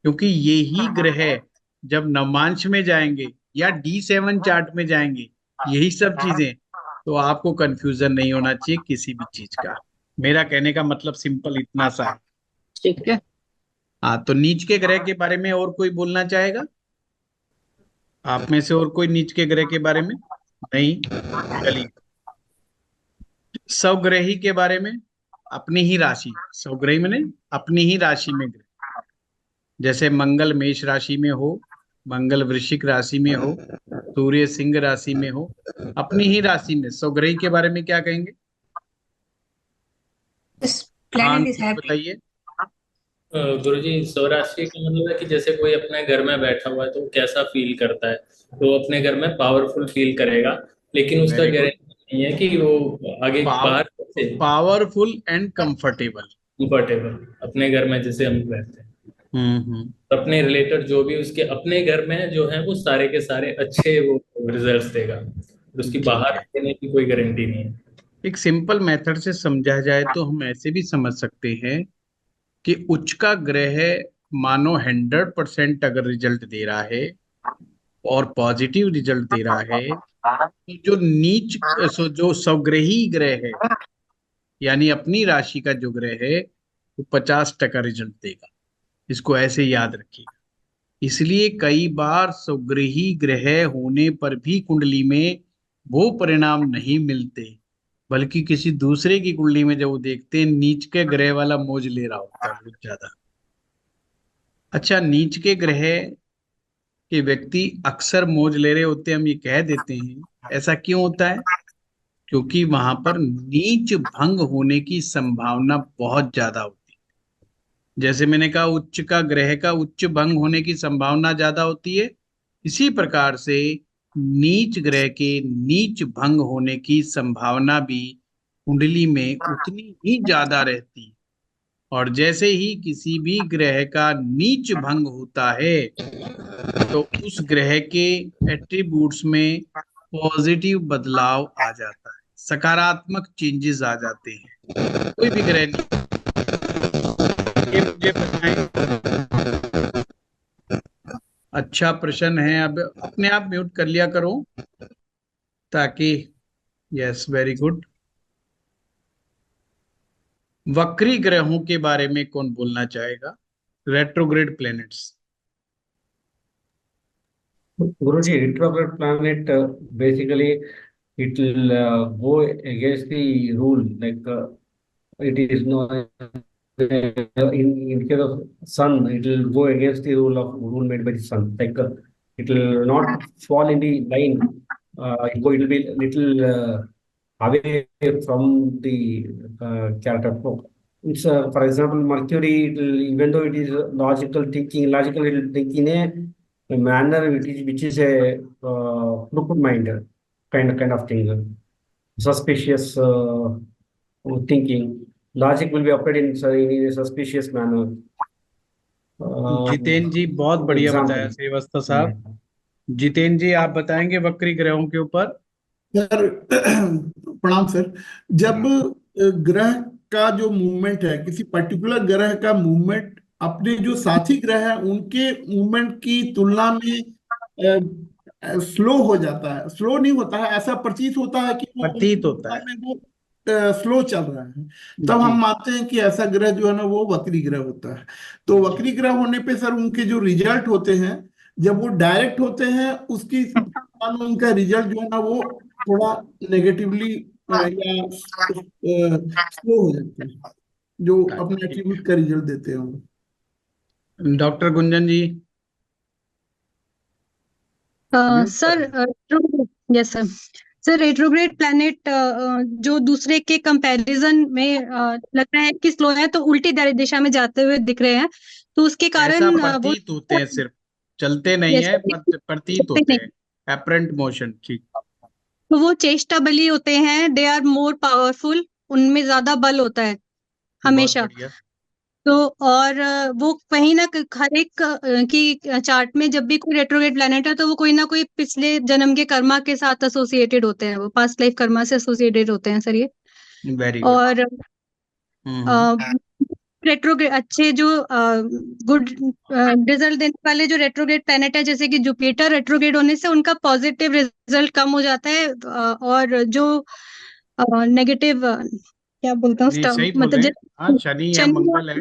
[SPEAKER 1] क्योंकि यही ग्रह जब नवमांश में जाएंगे या D7 चार्ट में जाएंगे, यही सब चीजें, तो आपको कंफ्यूजन नहीं होना चाहिए किसी भी चीज का। मेरा कहने का मतलब सिंपल इतना सा है।
[SPEAKER 9] ठीक
[SPEAKER 1] ठीक है। हाँ, तो नीच के ग्रह के बारे में और कोई बोलना चाहेगा? आप में से और कोई नीच के ग्रह के बारे में? नहीं? चलिए, स्वग्रही के बारे में। अपनी ही राशि, स्वग्रही में नहीं, अपनी ही राशि में ग्रह, जैसे मंगल मेष राशि में हो, मंगल वृश्चिक राशि में हो, सूर्य सिंह राशि में हो, अपनी ही राशि में स्वग्रही के बारे में क्या कहेंगे?
[SPEAKER 8] This
[SPEAKER 1] हाँ,
[SPEAKER 8] planet is
[SPEAKER 1] कुछ
[SPEAKER 8] happy.
[SPEAKER 1] बताइए।
[SPEAKER 10] गुरुजी, स्वराष्ट्रीय का मतलब है कि जैसे कोई अपने घर में बैठा हुआ है तो वो कैसा फील करता है, तो वो अपने घर में पावरफुल फील करेगा, लेकिन उसका
[SPEAKER 1] वेरी गुड।
[SPEAKER 10] गारंटी नहीं है कि वो आगे बाहर से
[SPEAKER 1] पावरफुल एंड कंफर्टेबल।
[SPEAKER 10] कंफर्टेबल अपने घर में जैसे हम रहते हैं, अपने रिलेटेड जो भी उसके अपने घर में जो है वो सारे के सारे अच्छे वो रिजल्ट्स देगा, और उसकी
[SPEAKER 1] ठीक
[SPEAKER 10] बाहर
[SPEAKER 1] है।
[SPEAKER 10] देने की कोई गारंटी नहीं है।
[SPEAKER 1] एक सिंपल मेथड से समझा जाए तो हम ऐसे भी समझ सकते हैं कि उच्च का ग्रह मानो 100% अगर रिजल्ट दे रहा है और पॉजिटिव रिजल्ट दे रहा है, तो जो नीच जो स्वग्रही ग्रह है, यानी अपनी राशि का जो ग्रह है, वो 50% रिजल्ट देगा। इसको ऐसे याद रखिएगा। इसलिए कई बार स्वगृही ग्रह होने पर भी कुंडली में वो परिणाम नहीं मिलते, बल्कि किसी दूसरे की कुंडली में जब वो देखते हैं, नीच के ग्रह वाला मौज ले रहा होता है बहुत ज्यादा। अच्छा, नीच के ग्रह के व्यक्ति अक्सर मौज ले रहे होते हैं, हम ये कह देते हैं, ऐसा क्यों होता है? क्योंकि वहां पर नीच भंग होने की संभावना बहुत ज्यादा होती है। जैसे मैंने कहा, उच्च का ग्रह का उच्च भंग होने की संभावना ज्यादा होती है, इसी प्रकार से नीच ग्रह के नीच भंग होने की संभावना भी कुंडली में उतनी ही ज्यादा रहती है। और जैसे ही किसी भी ग्रह का नीच भंग होता है, तो उस ग्रह के एट्रीब्यूट्स में पॉजिटिव बदलाव आ जाता है, सकारात्मक चेंजेस आ जाते हैं। कोई भी ग्रह नहीं, ये मुझे बताएं। अच्छा प्रश्न है, अब अपने आप म्यूट कर लिया करो ताकि, यस वेरी गुड। वक्री ग्रहों के बारे में कौन बोलना चाहेगा? Retrograde planets.
[SPEAKER 3] Guruji, retrograde planet basically it will go against the rule. Like it is no in case of sun, it will go against the rule made by the sun. Like it will not fall in the line. It will be little away from the character. It's for example Mercury. It will, even though it is logical thinking, it will think in a manner which is a crooked mind kind of thing, suspicious thinking. Logic will be applied in a suspicious manner.
[SPEAKER 1] Jitendra ji बहुत बढ़िया बताया
[SPEAKER 3] Example.
[SPEAKER 1] Srivastava साहब। जितेंद्र जी, आप बताएंगे वक्री ग्रहों के ऊपर।
[SPEAKER 11] सर प्रणाम सर। जब ग्रह का जो मूवमेंट है, किसी पर्टिकुलर ग्रह का मूवमेंट अपने जो साथी ग्रह है उनके मूवमेंट की तुलना में स्लो हो जाता है, स्लो नहीं होता है, ऐसा प्रतीत होता है कि वो
[SPEAKER 1] प्रतीत होता है,
[SPEAKER 11] में वो स्लो चल रहा है, तब हम मानते हैं कि ऐसा ग्रह जो है ना वो वक्री ग्रह होता है। तो वक्री ग्रह होने पे सर उनके जो रिजल्ट होते हैं, जब वो डायरेक्ट होते हैं उसकी उनका रिजल्ट जो है ना वो थोड़ा नेगेटिवली या स्लो हो जाता है, जो अपने एट्रीब्यूट का रिजल्ट देते हैं।
[SPEAKER 1] Doctor Gunjan ji.
[SPEAKER 5] Sir yes sir. Sir retrograde planet जो दूसरे के कंपैरिजन में लग रहा है कि स्लो है, तो उल्टी दिशा में जाते हुए दिख रहे हैं, तो उसके
[SPEAKER 1] ऐसा
[SPEAKER 5] कारण वो
[SPEAKER 1] प्रतीत होते हैं, सिर्फ चलते नहीं
[SPEAKER 5] Yes,
[SPEAKER 1] है,
[SPEAKER 5] sir,
[SPEAKER 1] प्रतीत होते हैं, एपरेंट मोशन। ठीक।
[SPEAKER 5] तो वो चेष्टा बली होते हैं, दे आर मोर पावरफुल, उनमें ज्यादा बल होता है
[SPEAKER 1] बहुत
[SPEAKER 5] हमेशा।
[SPEAKER 1] बढ़िया।
[SPEAKER 5] तो और वो कहीं ना हर एक की चार्ट में जब भी कोई रेट्रोग्रेड प्लैनेट है, तो वो कोई ना कोई पिछले जन्म के कर्मा के साथ एसोसिएटेड होते हैं, वो पास्ट लाइफ कर्मा से एसोसिएटेड होते हैं सर ये।
[SPEAKER 1] Very good.
[SPEAKER 5] और रेट्रोग्रेड अच्छे जो गुड रिजल्ट देने वाले जो रेट्रोग्रेड प्लैनेट है, जैसे कि जुपिटर, रेट्रोग्रेड होने से उनका पॉजिटिव रिजल्ट कम हो जाता है, और जो नेगेटिव क्या बोलते हैं उस
[SPEAKER 1] नहीं,
[SPEAKER 5] टर्म,
[SPEAKER 1] सही बोल
[SPEAKER 5] मतलब
[SPEAKER 1] रहे हैं। हाँ, शनि है, मंगल है।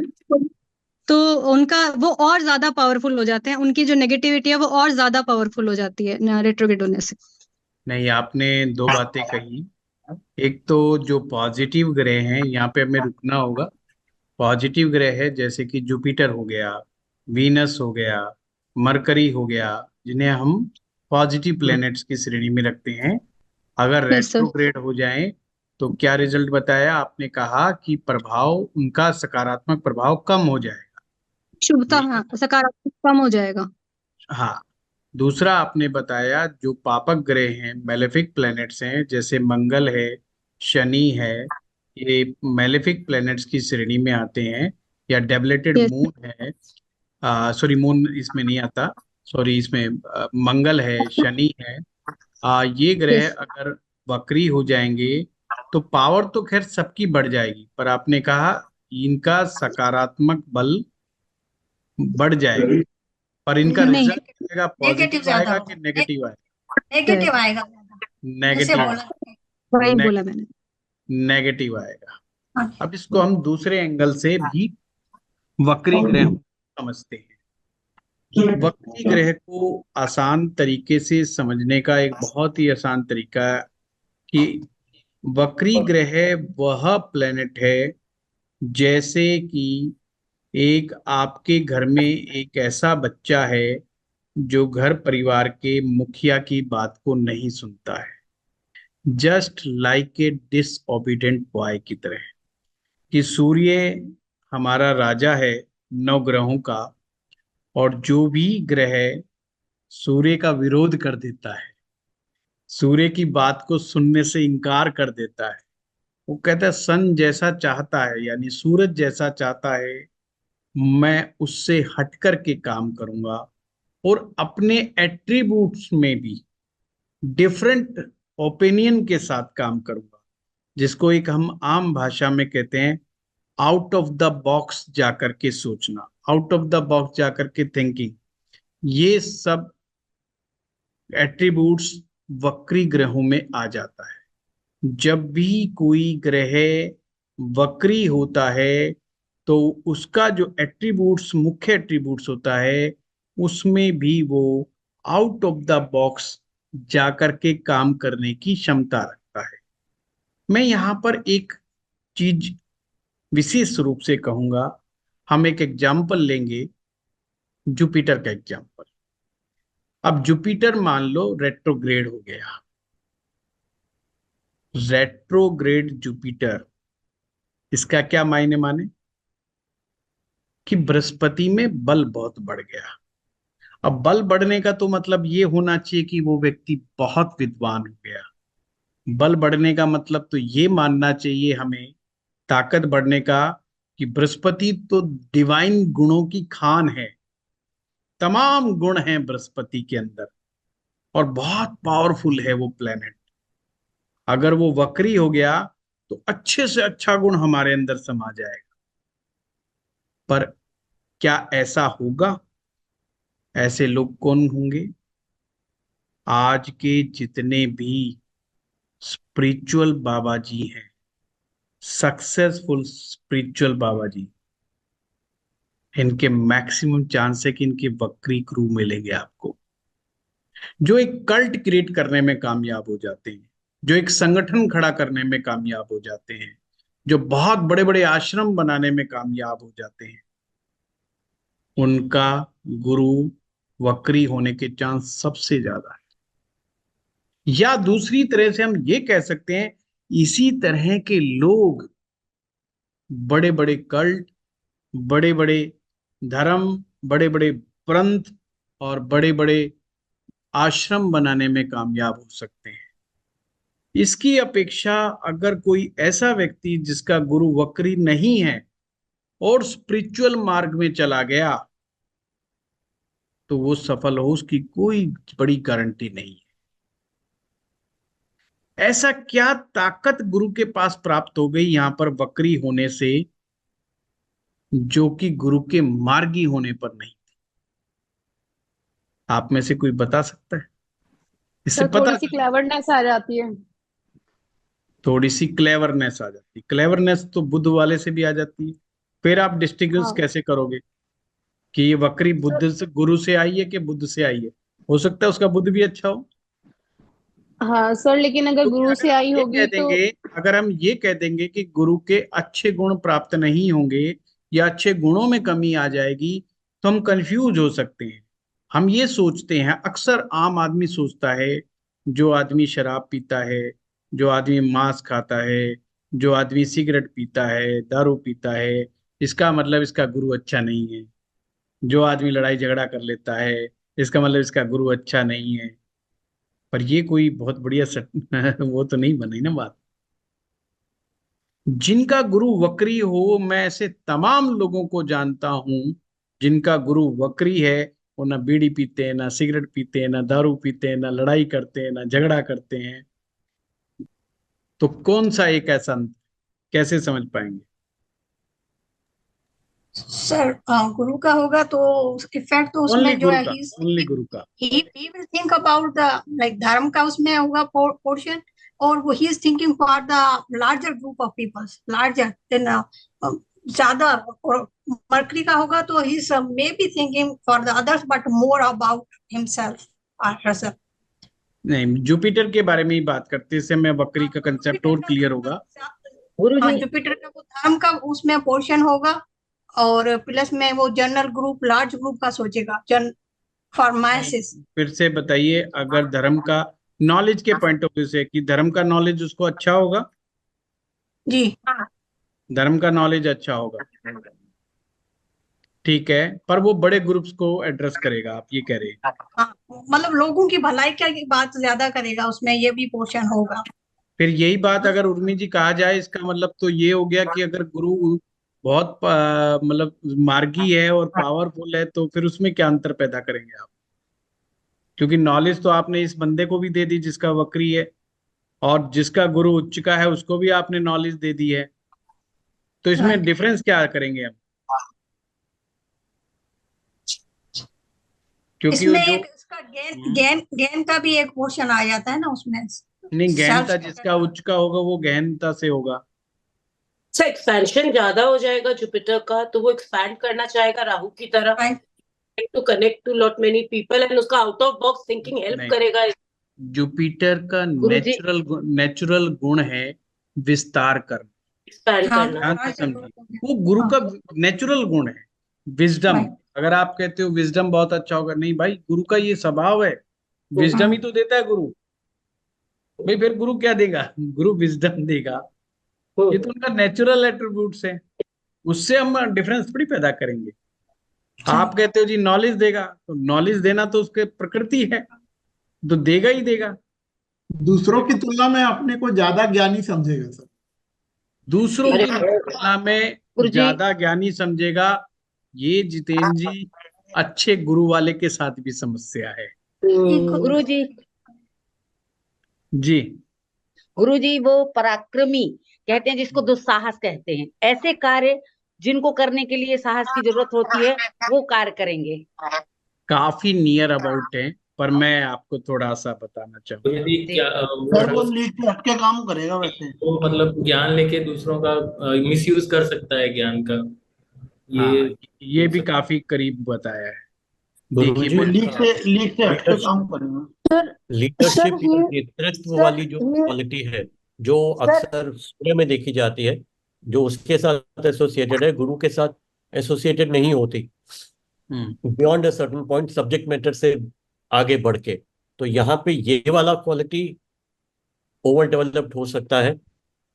[SPEAKER 5] तो उनका वो और ज्यादा पावरफुल हो जाते हैं, उनकी जो नेगेटिविटी है वो और ज्यादा पावरफुल हो जाती है रेट्रोग्रेड होने से।
[SPEAKER 1] नहीं, आपने दो बातें कही। एक तो जो पॉजिटिव ग्रह हैं, यहाँ पे हमें रुकना होगा। पॉजिटिव ग्रह है जैसे कि जुपिटर हो गया, वीनस हो गया, मरकरी हो गया, जिन्हें हम पॉजिटिव प्लैनेट्स की श्रेणी में रखते हैं। अगर
[SPEAKER 5] यस सर।
[SPEAKER 1] रेट्रोग्रेड हो जाएं तो क्या रिजल्ट बताया आपने? कहा कि प्रभाव, उनका सकारात्मक प्रभाव कम हो जाएगा।
[SPEAKER 5] शुभता,
[SPEAKER 1] ये
[SPEAKER 5] हाँ, सकारात्मक कम हो जाएगा।
[SPEAKER 1] हाँ। दूसरा आपने बताया जो पापक ग्रह हैं, मेलेफिक प्लैनेट्स हैं, जैसे मंगल है, शनि है, ये मेलेफिक प्लैनेट्स की श्रेणी में आते हैं। या डेबलेटेड
[SPEAKER 5] यस
[SPEAKER 1] मून है, सॉरी मून इसमें नहीं आता, सॉरी इसमें मंगल है, शनि है। ये ग्रह
[SPEAKER 5] यस
[SPEAKER 1] अगर वक्री हो जाएंगे तो पावर तो खैर सबकी बढ़ जाएगी, पर आपने कहा इनका सकारात्मक बल बढ़ जाएगा, पर इनका
[SPEAKER 5] नहीं
[SPEAKER 1] रिजल्ट आएगा
[SPEAKER 8] नेगेटिव
[SPEAKER 1] पॉजिटिव
[SPEAKER 8] ज्यादा
[SPEAKER 1] आएगा कि
[SPEAKER 8] होगा,
[SPEAKER 1] नेगेटिव आएगा?
[SPEAKER 8] नेगेटिव आएगा ज्यादा, जैसे
[SPEAKER 1] नेगेटिव,
[SPEAKER 8] बोला।
[SPEAKER 5] वही बोला मैंने।
[SPEAKER 1] नेगेटिव आएगा।
[SPEAKER 8] हाँ।
[SPEAKER 1] अब इसको हम दूसरे एंगल से भी वक्री ग्रह समझते हैं। वक्री ग्रह को आसान तरीके से समझने का एक बहुत ही आसान तरीका है कि वक्री ग्रह वह प्लेनेट है जैसे कि एक आपके घर में एक ऐसा बच्चा है जो घर परिवार के मुखिया की बात को नहीं सुनता है, जस्ट लाइक ए डिसओबीडेंट बॉय की तरह। कि सूर्य हमारा राजा है नौ ग्रहों का, और जो भी ग्रह सूर्य का विरोध कर देता है, सूर्य की बात को सुनने से इनकार कर देता है, वो कहता है सन जैसा चाहता है, यानी सूरज जैसा चाहता है, मैं उससे हट करके काम करूंगा और अपने एट्रीब्यूट्स में भी डिफरेंट ओपिनियन के साथ काम करूंगा, जिसको एक हम आम भाषा में कहते हैं आउट ऑफ द बॉक्स जाकर के सोचना, आउट ऑफ द बॉक्स जाकर के थिंकिंग। ये सब एट्रीब्यूट्स वक्री ग्रहों में आ जाता है। जब भी कोई ग्रह वक्री होता है तो उसका जो एट्रीब्यूट्स, मुख्य एट्रीब्यूट्स होता है, उसमें भी वो आउट ऑफ द बॉक्स जाकर के काम करने की क्षमता रखता है। मैं यहाँ पर एक चीज विशेष रूप से कहूंगा, हम एक एग्जाम्पल लेंगे, जुपिटर का एग्जाम्पल। अब जुपिटर मान लो रेट्रोग्रेड हो गया, रेट्रोग्रेड जुपिटर, इसका क्या मायने माने कि बृहस्पति में बल बहुत बढ़ गया। अब बल बढ़ने का तो मतलब ये होना चाहिए कि वो व्यक्ति बहुत विद्वान हो गया। बल बढ़ने का मतलब तो ये मानना चाहिए हमें, ताकत बढ़ने का, कि बृहस्पति तो डिवाइन गुणों की खान है, तमाम गुण हैं बृहस्पति के अंदर, और बहुत पावरफुल है वो प्लेनेट। अगर वो वक्री हो गया तो अच्छे से अच्छा गुण हमारे अंदर समा जाएगा। पर क्या ऐसा होगा? ऐसे लोग कौन होंगे? आज के जितने भी स्पिरिचुअल बाबा जी हैं, सक्सेसफुल स्पिरिचुअल बाबा जी, इनके मैक्सिमम चांस है कि इनके वक्री क्रू मिलेंगे आपको, जो एक कल्ट क्रिएट करने में कामयाब हो जाते हैं, जो एक संगठन खड़ा करने में कामयाब हो जाते हैं, जो बहुत बड़े बड़े आश्रम बनाने में कामयाब हो जाते हैं, उनका गुरु वक्री होने के चांस सबसे ज्यादा है। या दूसरी तरह से हम ये कह सकते हैं, इसी तरह के लोग बड़े बड़े कल्ट, बड़े बड़े धर्म, बड़े बड़े पंथ और बड़े बड़े आश्रम बनाने में कामयाब हो सकते हैं। इसकी अपेक्षा अगर कोई ऐसा व्यक्ति जिसका गुरु वक्री नहीं है और स्पिरिचुअल मार्ग में चला गया, तो वो सफल हो, उसकी कोई बड़ी गारंटी नहीं है। ऐसा क्या ताकत गुरु के पास प्राप्त हो गई यहां पर वक्री होने से, जो कि गुरु के मार्गी होने पर नहीं थी? आप में से कोई बता सकता है? इससे
[SPEAKER 12] सर
[SPEAKER 1] पता
[SPEAKER 12] थोड़ी सी क्लेवरनेस आ जाती है।
[SPEAKER 1] थोड़ी सी क्लेवरनेस आ जाती है। क्लेवरनेस तो बुद्ध वाले से भी आ जाती है। फिर आप डिस्टिंग्विश
[SPEAKER 12] हाँ
[SPEAKER 1] कैसे करोगे कि ये वक्री बुद्ध से, गुरु से आई है कि बुद्ध से आई है? हो सकता है उसका बुद्ध भी अच्छा हो।
[SPEAKER 12] हाँ सर, लेकिन अगर
[SPEAKER 1] क्योंकि
[SPEAKER 12] गुरु
[SPEAKER 1] अगर
[SPEAKER 12] से
[SPEAKER 1] हम
[SPEAKER 12] आई
[SPEAKER 1] ये
[SPEAKER 12] होगी
[SPEAKER 1] कह
[SPEAKER 12] तो
[SPEAKER 1] देंगे, अगर हम ये कह देंगे कि गुरु के अच्छे गुण प्राप्त नहीं होंगे या अच्छे गुणों में कमी आ जाएगी, तो हम कंफ्यूज हो सकते हैं। हम ये सोचते हैं, अक्सर आम आदमी सोचता है, जो आदमी शराब पीता है, जो आदमी मांस खाता है, जो आदमी सिगरेट पीता है, दारू पीता है, इसका मतलब इसका गुरु अच्छा नहीं है। जो आदमी लड़ाई झगड़ा कर लेता है, इसका मतलब इसका गुरु अच्छा नहीं है। पर ये कोई बहुत बढ़िया वो तो नहीं बनी ना बात। जिनका गुरु वक्री हो, मैं ऐसे तमाम लोगों को जानता हूं जिनका गुरु वक्री है, वो ना बीड़ी पीते हैं, ना सिगरेट पीते हैं, ना दारू पीते हैं, ना लड़ाई करते हैं, ना झगड़ा करते हैं। तो कौन सा एक ऐसा कैसे समझ पाएंगे?
[SPEAKER 8] सर गुरु का होगा तो इफेक्ट तो
[SPEAKER 1] ओनली
[SPEAKER 8] उसमें जो
[SPEAKER 1] गुरु
[SPEAKER 8] है
[SPEAKER 1] का, ओनली गुरु का।
[SPEAKER 8] he will think about the like धर्म का उसमें होगा पोर्शन, और वो he is thinking for the larger group of people, larger than ज्यादा। और मरकरी का होगा तो he is maybe thinking for the others but more about himself or herself।
[SPEAKER 1] नहीं, जुपिटर के बारे में ही बात करते हैं, इससे मैं वक्री का कंसेप्ट और क्लियर होगा।
[SPEAKER 2] गुरुजी
[SPEAKER 8] जुपिटर का वो धर्म का उसमें पोर्शन होगा, और प्लस में वो जनरल ग्रुप, लार्ज ग्रुप का सोचेगा, जन फॉर्माइसिस।
[SPEAKER 1] फिर से बताइए, अगर धर्म का नॉलेज के पॉइंट ऑफ व्यू से, कि धर्म का नॉलेज उसको अच्छा होगा?
[SPEAKER 8] जी
[SPEAKER 1] धर्म का नॉलेज अच्छा होगा, ठीक है, पर वो बड़े ग्रुप्स को एड्रेस करेगा, आप ये कह रहे हैं?
[SPEAKER 8] हाँ, मतलब लोगों की भलाई का बात ज्यादा करेगा उसमें, ये भी पोर्शन होगा।
[SPEAKER 1] फिर यही बात अगर उर्मी जी कहा जाए, इसका मतलब तो ये हो गया कि अगर गुरु बहुत मतलब मार्गी है और पावरफुल है, तो फिर उसमें क्या अंतर पैदा करेंगे आप? क्योंकि नॉलेज तो आपने इस बंदे को भी दे दी जिसका वक्री है, और जिसका गुरु उच्च का है उसको भी आपने नॉलेज दे दी है। तो इसमें डिफरेंस क्या करेंगे हम? क्योंकि
[SPEAKER 8] इसमें
[SPEAKER 1] जो
[SPEAKER 8] एक इसका ज्ञान का भी एक पोर्शन आ जाता है ना उसमें।
[SPEAKER 1] नहीं, गहनता जिसका उच्च का होगा वो गहनता से होगा।
[SPEAKER 9] सर एक्सपेंशन ज्यादा हो जाएगा जुपिटर का, तो वो एक्सपैंड करना चाहेगा राहु की तरह, to connect to lot many people, and उसका out of box thinking help करेगा।
[SPEAKER 1] जुपिटर का नेचुरल गुण है विस्तार करना,
[SPEAKER 9] एक्सपैंड करना।
[SPEAKER 1] ध्यान से समझिए, वो गुरु का नेचुरल गुण है विजडम। अगर आप कहते हो विजडम बहुत अच्छा होगा, नहीं भाई, गुरु का ये स्वभाव है, विजडम ही तो देता है गुरु। भाई फिर गुरु क्या देगा? गुरु विजडम देगा। ये तो उनका नेचुरल एट्रीब्यूट्स है, उससे हम डिफरेंस थोड़ी पैदा करेंगे। आप कहते हो जी नॉलेज देगा, तो नॉलेज देना तो उसके प्रकृति है, तो देगा ही देगा।
[SPEAKER 11] दूसरों की तुलना में अपने को ज्यादा ज्ञानी समझेगा सर।
[SPEAKER 1] दूसरों की तुलना में ज्यादा ज्ञानी समझेगा, ये जितेंद्र जी अच्छे गुरु वाले के साथ भी समस्या है।
[SPEAKER 2] गुरुजी
[SPEAKER 1] जी,
[SPEAKER 2] गुरुजी वो पराक्रमी कहते हैं जिसको दुस्साहस कहते हैं, ऐसे कार्य जिनको करने के लिए साहस की जरूरत होती है वो कार्य करेंगे।
[SPEAKER 1] काफी नियर अबाउट है, पर मैं आपको थोड़ा सा बताना चाहूंगा।
[SPEAKER 10] यदि क्या
[SPEAKER 13] वो लीड पे हटके काम करेगा वैसे।
[SPEAKER 10] वो मतलब ज्ञान लेके दूसरों का मिसयूज कर सकता है ज्ञान का,
[SPEAKER 1] ये भी काफी करीब बताया है।
[SPEAKER 4] गुरुजी
[SPEAKER 1] देखिए,
[SPEAKER 13] लीड से हटके काम करेगा।
[SPEAKER 4] लीडरशिप या नेतृत्व वाली जो क्वालिटी है, जो अक्सर सूर्य में देखी जाती है, जो उसके साथ एसोसिएटेड है, गुरु के साथ एसोसिएटेड नहीं होती beyond a certain point, subject matter से आगे बढ़ के। तो यहाँ पे ये वाला क्वालिटी ओवर डेवलप्ड हो सकता है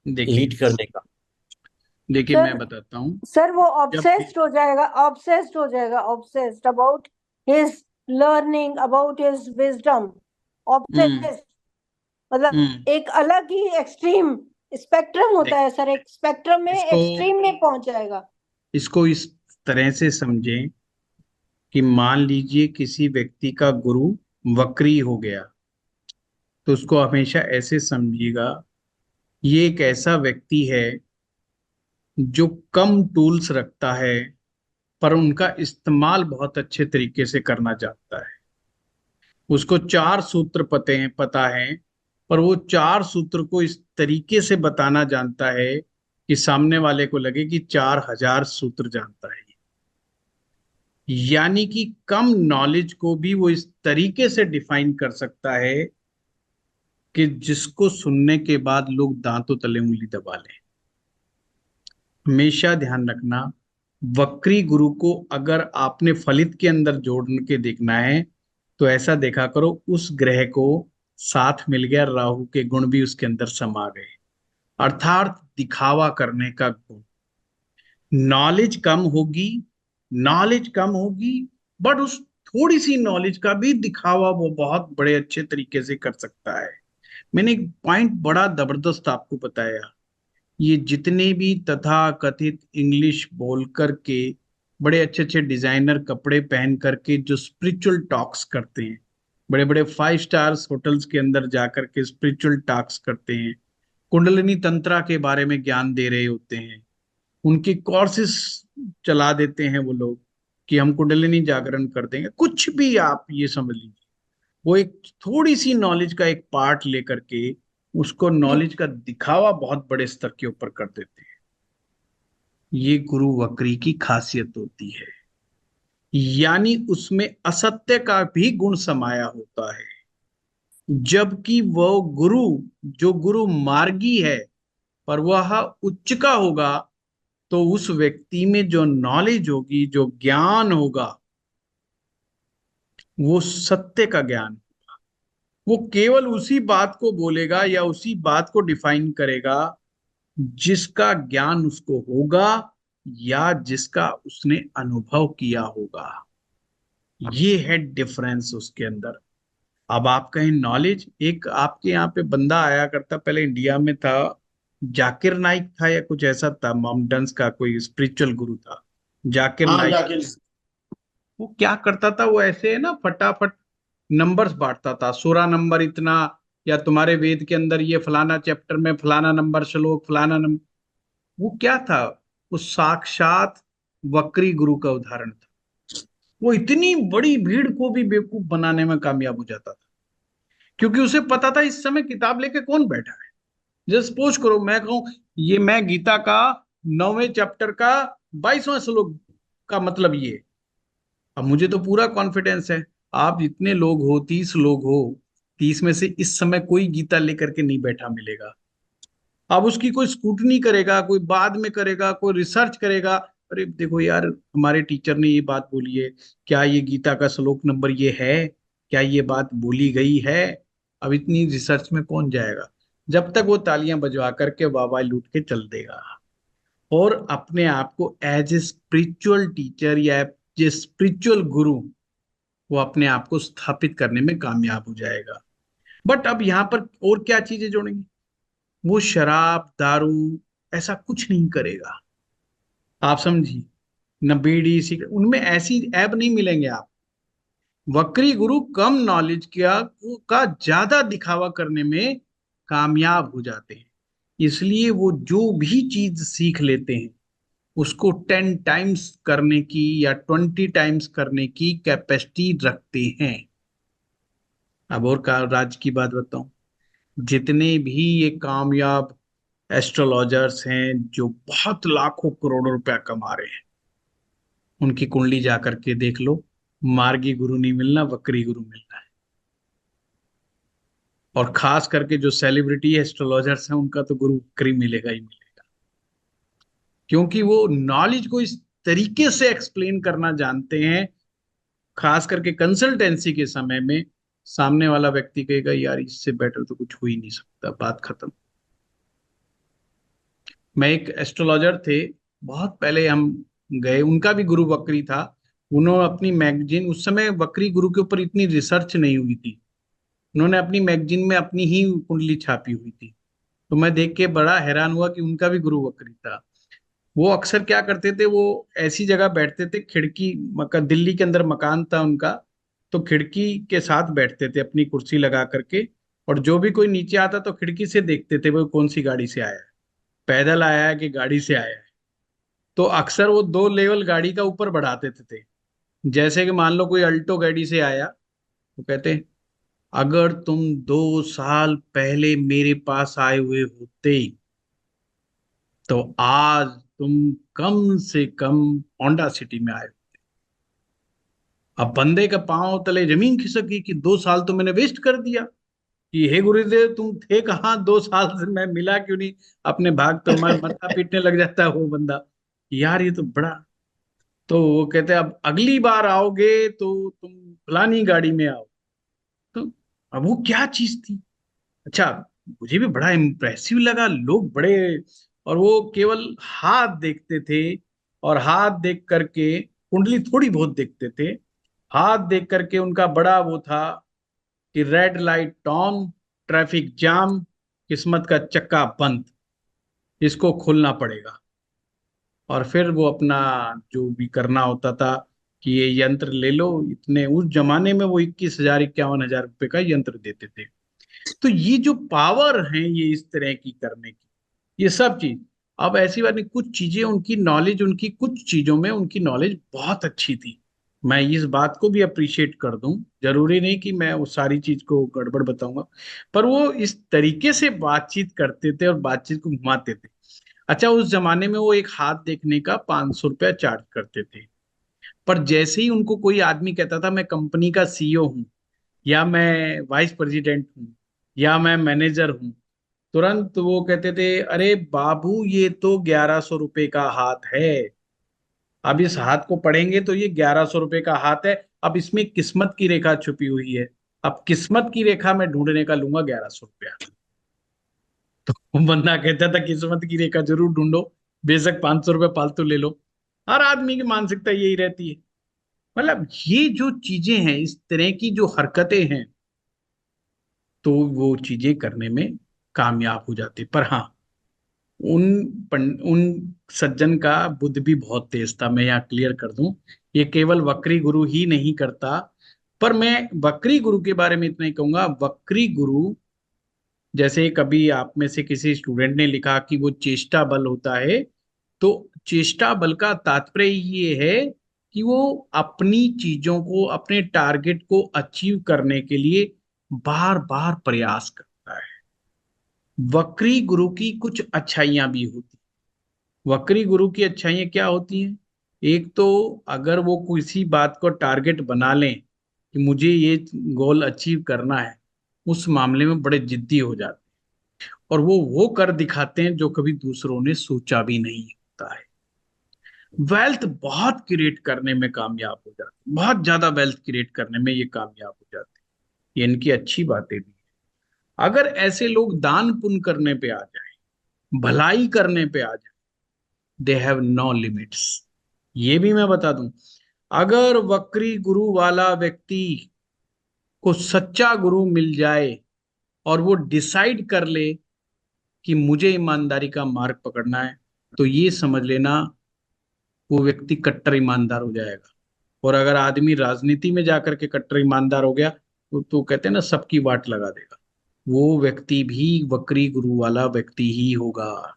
[SPEAKER 1] देखिए
[SPEAKER 4] लीड करने का।
[SPEAKER 1] देखिए
[SPEAKER 14] सर
[SPEAKER 1] मैं बताता हूँ,
[SPEAKER 14] सर वो
[SPEAKER 1] जब
[SPEAKER 14] ऑब्सेस्ड हो जाएगा obsessed about his learning, about his wisdom, obsessed मतलब एक अलग ही एक्सट्रीम स्पेक्ट्रम होता है सर, एक स्पेक्ट्रम में एक्सट्रीम में पहुंच जाएगा।
[SPEAKER 1] इसको इस तरह से समझें कि मान लीजिए किसी व्यक्ति का गुरु वक्री हो गया, तो उसको हमेशा ऐसे समझिएगा, ये एक ऐसा व्यक्ति है जो कम टूल्स रखता है पर उनका इस्तेमाल बहुत अच्छे तरीके से करना जानता है। उसको 4 सूत्र पता है, पर वो 4 सूत्र को इस तरीके से बताना जानता है कि सामने वाले को लगे कि 4000 सूत्र जानता है। यानी कि कम नॉलेज को भी वो इस तरीके से डिफाइन कर सकता है कि जिसको सुनने के बाद लोग दांतों तले उंगली दबा लें। हमेशा ध्यान रखना, वक्री गुरु को अगर आपने फलित के अंदर जोड़ के देखना है तो ऐसा देखा करो उस ग्रह को साथ मिल गया, राहु के गुण भी उसके अंदर समा गए, अर्थात दिखावा करने का गुण। नॉलेज कम होगी बट उस थोड़ी सी नॉलेज का भी दिखावा वो बहुत बड़े अच्छे तरीके से कर सकता है। मैंने एक पॉइंट बड़ा जबरदस्त आपको बताया, ये जितने भी तथा कथित इंग्लिश बोल करके बड़े अच्छे अच्छे डिजाइनर कपड़े पहन करके जो स्पिरिचुअल टॉक्स करते हैं, बड़े बड़े 5 स्टार्स होटल्स के अंदर जाकर के स्पिरिचुअल टॉक्स करते हैं, कुंडलिनी तंत्रा के बारे में ज्ञान दे रहे होते हैं, उनके कोर्सेस चला देते हैं वो लोग कि हम कुंडलिनी जागरण कर देंगे, कुछ भी आप ये समझ लीजिए, वो एक थोड़ी सी नॉलेज का एक पार्ट लेकर के उसको नॉलेज का दिखावा बहुत बड़े स्तर के ऊपर कर देते हैं। ये गुरु वक्री की खासियत होती है, यानी उसमें असत्य का भी गुण समाया होता है। जबकि वो जो गुरु मार्गी है पर वह उच्च का होगा, तो उस व्यक्ति में जो नॉलेज होगी, जो ज्ञान होगा, वो सत्य का ज्ञान होगा। वो केवल उसी बात को बोलेगा या उसी बात को डिफाइन करेगा जिसका ज्ञान उसको होगा या जिसका उसने अनुभव किया होगा। ये है डिफरेंस उसके अंदर। अब आप कहें नॉलेज, एक आपके यहाँ पे बंदा आया करता, पहले इंडिया में था, जाकिर नाइक था या कुछ ऐसा था, माउंटेन्स का कोई स्पिरिचुअल गुरु था, जाकिर नाइक। वो क्या करता था, वो ऐसे है ना फटाफट नंबर्स बांटता था, 16 नंबर इतना, या तुम्हारे वेद के अंदर ये फलाना चैप्टर में फलाना नंबर श्लोक फलाना नंबर। वो क्या था, वो साक्षात वक्री गुरु का उदाहरण था। वो इतनी बड़ी भीड़ को भी बेवकूफ बनाने में कामयाब हो जाता था, क्योंकि उसे पता था इस समय किताब लेके कौन बैठा है। जस्ट सपोज करो मैं कहूं ये मैं गीता का 9वें चैप्टर का 22वां श्लोक का मतलब ये, अब मुझे तो पूरा कॉन्फिडेंस है, आप जितने लोग हो, 30 लोग हो, 30 में से इस समय कोई गीता लेकर के नहीं बैठा मिलेगा। अब उसकी कोई स्क्रूटनी करेगा, कोई बाद में करेगा, कोई रिसर्च करेगा, अरे देखो यार हमारे टीचर ने ये बात बोली है, क्या ये गीता का श्लोक नंबर ये है, क्या ये बात बोली गई है। अब इतनी रिसर्च में कौन जाएगा, जब तक वो तालियां बजवा करके वाह लूट के चल देगा और अपने आप को एज ए स्पिरिचुअल टीचर या एज स्पिरिचुअल गुरु वो अपने आप को स्थापित करने में कामयाब हो जाएगा। बट अब यहाँ पर और क्या चीजें जोड़ेंगे, वो शराब दारू ऐसा कुछ नहीं करेगा, आप समझिए, न बीड़ी सिगरेट, उनमें ऐसी ऐब नहीं मिलेंगे आप। वक्री गुरु कम नॉलेज का ज्यादा दिखावा करने में कामयाब हो जाते हैं, इसलिए वो जो भी चीज सीख लेते हैं उसको 10 टाइम्स करने की या 20 टाइम्स करने की कैपेसिटी रखते हैं। अब और का राज की बात बताऊं, जितने भी ये कामयाब एस्ट्रोलॉजर्स हैं जो बहुत लाखों करोड़ों रुपया कमा रहे हैं, उनकी कुंडली जाकर के देख लो, मार्गी गुरु नहीं मिलना, वक्री गुरु मिलना है। और खास करके जो सेलिब्रिटी एस्ट्रोलॉजर्स हैं उनका तो गुरु वक्री मिलेगा ही मिलेगा, क्योंकि वो नॉलेज को इस तरीके से एक्सप्लेन करना जानते हैं, खास करके कंसल्टेंसी के समय में, सामने वाला व्यक्ति कहेगा यार इससे बेटर तो कुछ हो ही नहीं सकता, बात खत्म। मैं एक एस्ट्रोलॉजर थे, बहुत पहले हम गए, उनका भी गुरु वक्री था। उन्होंने अपनी मैगजीन, उस समय वक्री गुरु के ऊपर इतनी रिसर्च नहीं हुई थी, उन्होंने अपनी मैगजीन में अपनी ही कुंडली छापी हुई थी। तो मैं देख के बड़ा हैरान हुआ कि उनका भी गुरु वक्री था। वो अक्सर क्या करते थे, वो ऐसी जगह बैठते थे, खिड़की दिल्ली के अंदर मकान था उनका, तो खिड़की के साथ बैठते थे अपनी कुर्सी लगा करके, और जो भी कोई नीचे आता तो खिड़की से देखते थे वो कौन सी गाड़ी से आया है, पैदल आया है कि गाड़ी से आया है। तो अक्सर वो 2 लेवल गाड़ी का ऊपर बढ़ा देते थे। जैसे कि मान लो कोई अल्टो गाड़ी से आया, तो कहते अगर तुम 2 साल पहले मेरे पास आए हुए होते तो आज तुम कम से कम होंडा सिटी में आए। अब बंदे का पांव तले जमीन खिसकी कि 2 साल तो मैंने वेस्ट कर दिया, कि हे गुरुदेव तुम थे कहाँ 2 साल से, मैं मिला क्यों नहीं, अपने भाग तो हमारे मत्था पीटने लग जाता है वो बंदा, यार ये तो बड़ा। तो वो कहते अब अगली बार आओगे तो तुम फलानी गाड़ी में आओ। तो अब वो क्या चीज थी, अच्छा मुझे भी बड़ा इम्प्रेसिव लगा, लोग बड़े, और वो केवल हाथ देखते थे, और हाथ देख करके कुंडली थोड़ी बहुत देखते थे, हाथ देख करके उनका बड़ा वो था कि red light on, traffic jam, किस्मत का चक्का बंद, इसको खोलना पड़ेगा। और फिर वो अपना जो भी करना होता था कि ये यंत्र ले लो, इतने उस जमाने में वो 21,000 51,000 रुपए का यंत्र देते थे। तो ये जो पावर है ये इस तरह की करने की, ये सब चीज, अब ऐसी बात नहीं, कुछ चीजें उनकी नॉलेज, उनकी कुछ चीजों में उनकी नॉलेज बहुत अच्छी थी, मैं इस बात को भी अप्रिशिएट कर दूं। जरूरी नहीं कि मैं वो सारी चीज को गड़बड़ बताऊंगा, पर वो इस तरीके से बातचीत करते थे और बातचीत को घुमाते थे। अच्छा उस जमाने में वो एक हाथ देखने का 500 रुपया चार्ज करते थे, पर जैसे ही उनको कोई आदमी कहता था मैं कंपनी का सीईओ हूं, या मैं वाइस प्रेसिडेंट हूं, या मैं मैनेजर हूं, तुरंत वो कहते थे अरे बाबू ये तो 1100 रुपए का हाथ है, अब इस हाथ को पढ़ेंगे तो ये 1100 रुपए का हाथ है, अब इसमें किस्मत की रेखा छुपी हुई है, अब किस्मत की रेखा मैं ढूंढने का लूंगा 1100 रुपया। तो बंदा कहता था किस्मत की रेखा जरूर ढूंढो, बेशक 500 रुपये फालतू ले लो। हर आदमी की मानसिकता यही रहती है। मतलब ये जो चीजें हैं, इस तरह की जो हरकतें हैं, तो वो चीजें करने में कामयाब हो जाते। पर हाँ उन सज्जन का बुद्ध भी बहुत तेज था, मैं यहाँ क्लियर कर दूं, ये केवल वक्री गुरु ही नहीं करता। पर मैं वक्री गुरु के बारे में इतना ही कहूंगा, वक्री गुरु जैसे कभी आप में से किसी स्टूडेंट ने लिखा कि वो चेष्टा बल होता है, तो चेष्टा बल का तात्पर्य ये है कि वो अपनी चीजों को, अपने टारगेट को अचीव करने के लिए बार बार प्रयास करता है। वक्री गुरु की कुछ अच्छाइयां भी होती, वक्री गुरु की अच्छाइयां क्या होती हैं, एक तो अगर वो किसी बात को टारगेट बना लें कि मुझे ये गोल अचीव करना है, उस मामले में बड़े जिद्दी हो जाते हैं, और वो कर दिखाते हैं जो कभी दूसरों ने सोचा भी नहीं होता है। वेल्थ बहुत क्रिएट करने में कामयाब हो जाते, बहुत ज्यादा वेल्थ क्रिएट करने में ये कामयाब हो जाते हैं, ये इनकी अच्छी बातें भी है। अगर ऐसे लोग दान पुण्य करने पे आ जाए, भलाई करने पे आ जाए, दे हैव नो लिमिट्स। ये भी मैं बता दूं, अगर वक्री गुरु वाला व्यक्ति को सच्चा गुरु मिल जाए और वो डिसाइड कर ले कि मुझे ईमानदारी का मार्ग पकड़ना है, तो ये समझ लेना वो व्यक्ति कट्टर ईमानदार हो जाएगा। और अगर आदमी राजनीति में जाकर के कट्टर ईमानदार हो गया तो कहते हैं ना सबकी वाट लगा देगा, वो व्यक्ति भी वक्री गुरु वाला व्यक्ति ही होगा।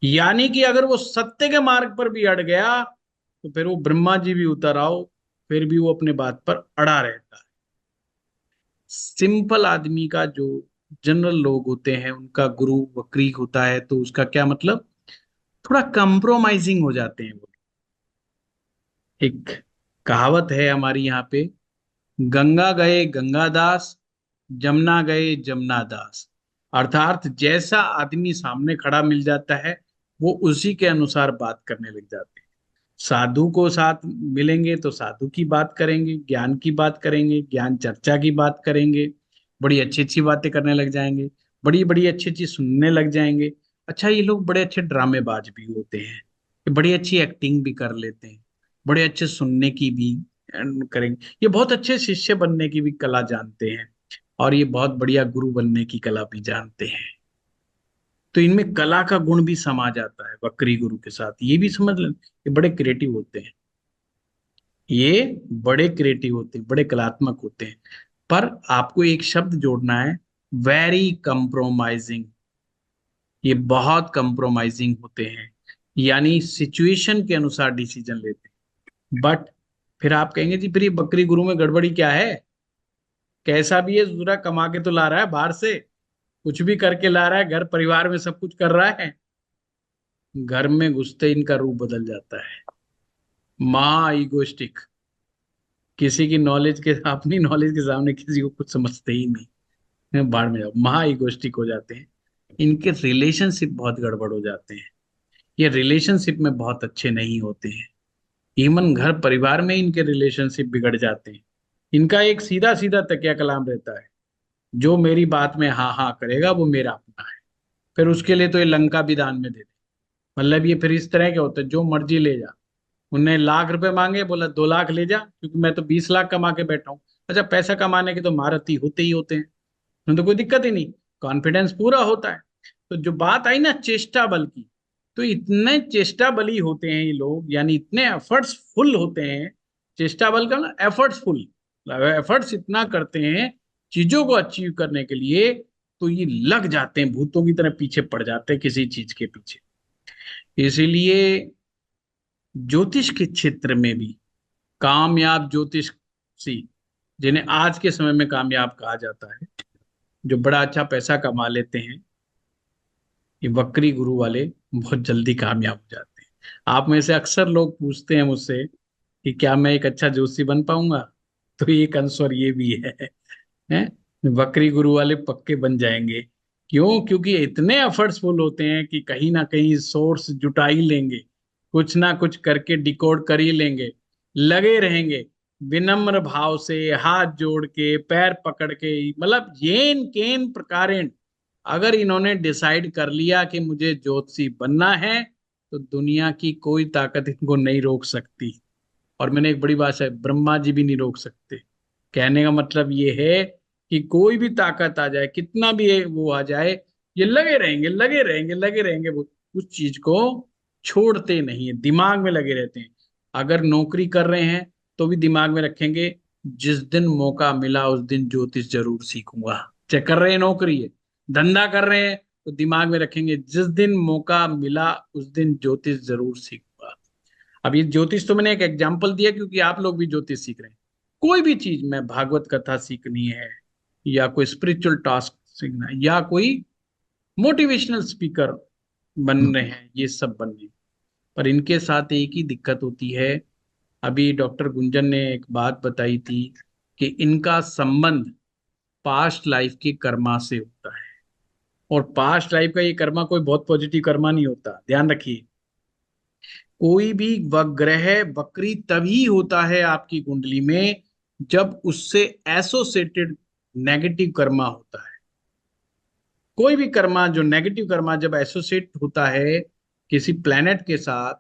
[SPEAKER 1] यानी कि अगर वो सत्य के मार्ग पर भी अड़ गया तो फिर वो ब्रह्मा जी भी उतर आओ, फिर भी वो अपने बात पर अड़ा रहता है। सिंपल आदमी का, जो जनरल लोग होते हैं, उनका गुरु वक्री होता है, तो उसका क्या मतलब, थोड़ा कंप्रोमाइजिंग हो जाते हैं वो। एक कहावत है हमारी यहाँ पे, गंगा गए गंगादास, जमुना गए जमुना दास। अर्थात जैसा आदमी सामने खड़ा मिल जाता है वो उसी के अनुसार बात करने लग जाते हैं। साधु को साथ मिलेंगे तो साधु की बात करेंगे, ज्ञान की बात करेंगे, ज्ञान चर्चा की बात करेंगे, बड़ी अच्छी अच्छी बातें करने लग जाएंगे, बड़ी बड़ी अच्छी अच्छी सुनने लग जाएंगे। अच्छा, ये लोग बड़े अच्छे ड्रामेबाज भी होते हैं, ये बड़ी अच्छी एक्टिंग भी कर लेते हैं, बड़े अच्छे सुनने की भी करेंगे, ये बहुत अच्छे शिष्य बनने की भी कला जानते हैं, और ये बहुत बढ़िया गुरु बनने की कला भी जानते हैं। तो इनमें कला का गुण भी समा जाता है वक्री गुरु के साथ, ये भी समझ लें, ये बड़े क्रिएटिव होते हैं, ये बड़े क्रिएटिव होते हैं, बड़े कलात्मक होते हैं। पर आपको एक शब्द जोड़ना है, वेरी कंप्रोमाइजिंग। ये बहुत कंप्रोमाइजिंग होते हैं, यानी सिचुएशन के अनुसार डिसीजन लेते हैं। बट फिर आप कहेंगे जी फिर ये बकरी गुरु में गड़बड़ी क्या है, कैसा भी है दूसरा कमा के तो ला रहा है बाहर से, कुछ भी करके ला रहा है, घर परिवार में सब कुछ कर रहा है। घर में घुसते इनका रूप बदल जाता है, महा ईगोइस्टिक, किसी की नॉलेज के, अपनी नॉलेज के सामने किसी को कुछ समझते ही नहीं, बाढ़ में जाओ, महा ईगोइस्टिक हो जाते हैं। इनके रिलेशनशिप बहुत गड़बड़ हो जाते हैं, ये रिलेशनशिप में बहुत अच्छे नहीं होते हैं, इवन घर परिवार में इनके रिलेशनशिप बिगड़ जाते हैं। इनका एक सीधा सीधा तकिया कलाम रहता है, जो मेरी बात में हाँ हाँ करेगा वो मेरा अपना है, फिर उसके लिए तो ये लंका भी दान में दे दे। मतलब ये फिर इस तरह के होते हैं, जो मर्जी ले जा, उन्हें लाख रुपए मांगे, बोला 2 लाख ले जा, क्योंकि मैं तो 20 लाख कमा के बैठा हूँ। अच्छा, पैसा कमाने के तो महारथी होते ही होते हैं, उन्हें तो कोई दिक्कत ही नहीं, कॉन्फिडेंस पूरा होता है। तो जो बात आई ना चेष्टा बल की, तो इतने चेष्टा बली होते हैं ये लोग, यानी इतने एफर्ट्स फुल होते हैं, चेष्टा बल का ना एफर्ट्स फुल, एफर्ट्स इतना करते हैं चीजों को अचीव करने के लिए, तो ये लग जाते हैं, भूतों की तरह पीछे पड़ जाते हैं किसी चीज के पीछे। इसीलिए ज्योतिष के क्षेत्र में भी कामयाब ज्योतिषी, जिन्हें आज के समय में कामयाब कहा जाता है, जो बड़ा अच्छा पैसा कमा लेते हैं, ये वक्री गुरु वाले बहुत जल्दी कामयाब हो जाते हैं। आप में से अक्सर लोग पूछते हैं मुझसे कि क्या मैं एक अच्छा ज्योतिषी बन पाऊंगा, तो एक आंसर ये भी है, वक्री गुरु वाले पक्के बन जाएंगे। क्यों? क्योंकि इतने एफर्ट्सफुल होते हैं कि कहीं ना कहीं सोर्स जुटा ही लेंगे, कुछ ना कुछ करके डिकोड कर ही लेंगे, लगे रहेंगे विनम्र भाव से, हाथ जोड़ के, पैर पकड़ के, मतलब येन केन प्रकारेण अगर इन्होंने डिसाइड कर लिया कि मुझे ज्योतिषी बनना है, तो दुनिया की कोई ताकत इनको नहीं रोक सकती। और मैंने एक बड़ी बात है, ब्रह्मा जी भी नहीं रोक सकते। कहने का मतलब ये है कि कोई भी ताकत आ जाए, कितना भी वो आ जाए, ये लगे रहेंगे लगे रहेंगे लगे रहेंगे, वो उस चीज को छोड़ते नहीं है, दिमाग में लगे रहते हैं। अगर नौकरी कर रहे हैं तो भी दिमाग में रखेंगे, जिस दिन मौका मिला उस दिन ज्योतिष जरूर सीखूंगा। चाहे कर रहे हैं नौकरी है, धंधा कर रहे हैं, तो दिमाग में रखेंगे जिस दिन मौका मिला उस दिन ज्योतिष जरूर सीखूंगा। अब ये ज्योतिष तो मैंने एक एग्जाम्पल दिया क्योंकि आप लोग भी ज्योतिष सीख रहे हैं। कोई भी चीज में, भागवत कथा सीखनी है, या कोई स्पिरिचुअल टास्क सीखना है, या कोई मोटिवेशनल स्पीकर बन रहे हैं, ये सब बन रहे हैं, पर इनके साथ एक ही दिक्कत होती है। अभी डॉक्टर गुंजन ने एक बात बताई थी कि इनका संबंध पास्ट लाइफ के कर्मा से होता है, और पास्ट लाइफ का ये कर्मा कोई बहुत पॉजिटिव कर्मा नहीं होता, ध्यान रखिए। कोई भी ग्रह वक्री तभी होता है आपकी कुंडली में जब उससे एसोसिएटेड नेगेटिव कर्मा होता है। कोई भी कर्मा, जो नेगेटिव कर्मा जब एसोसिएट होता है किसी प्लेनेट के साथ,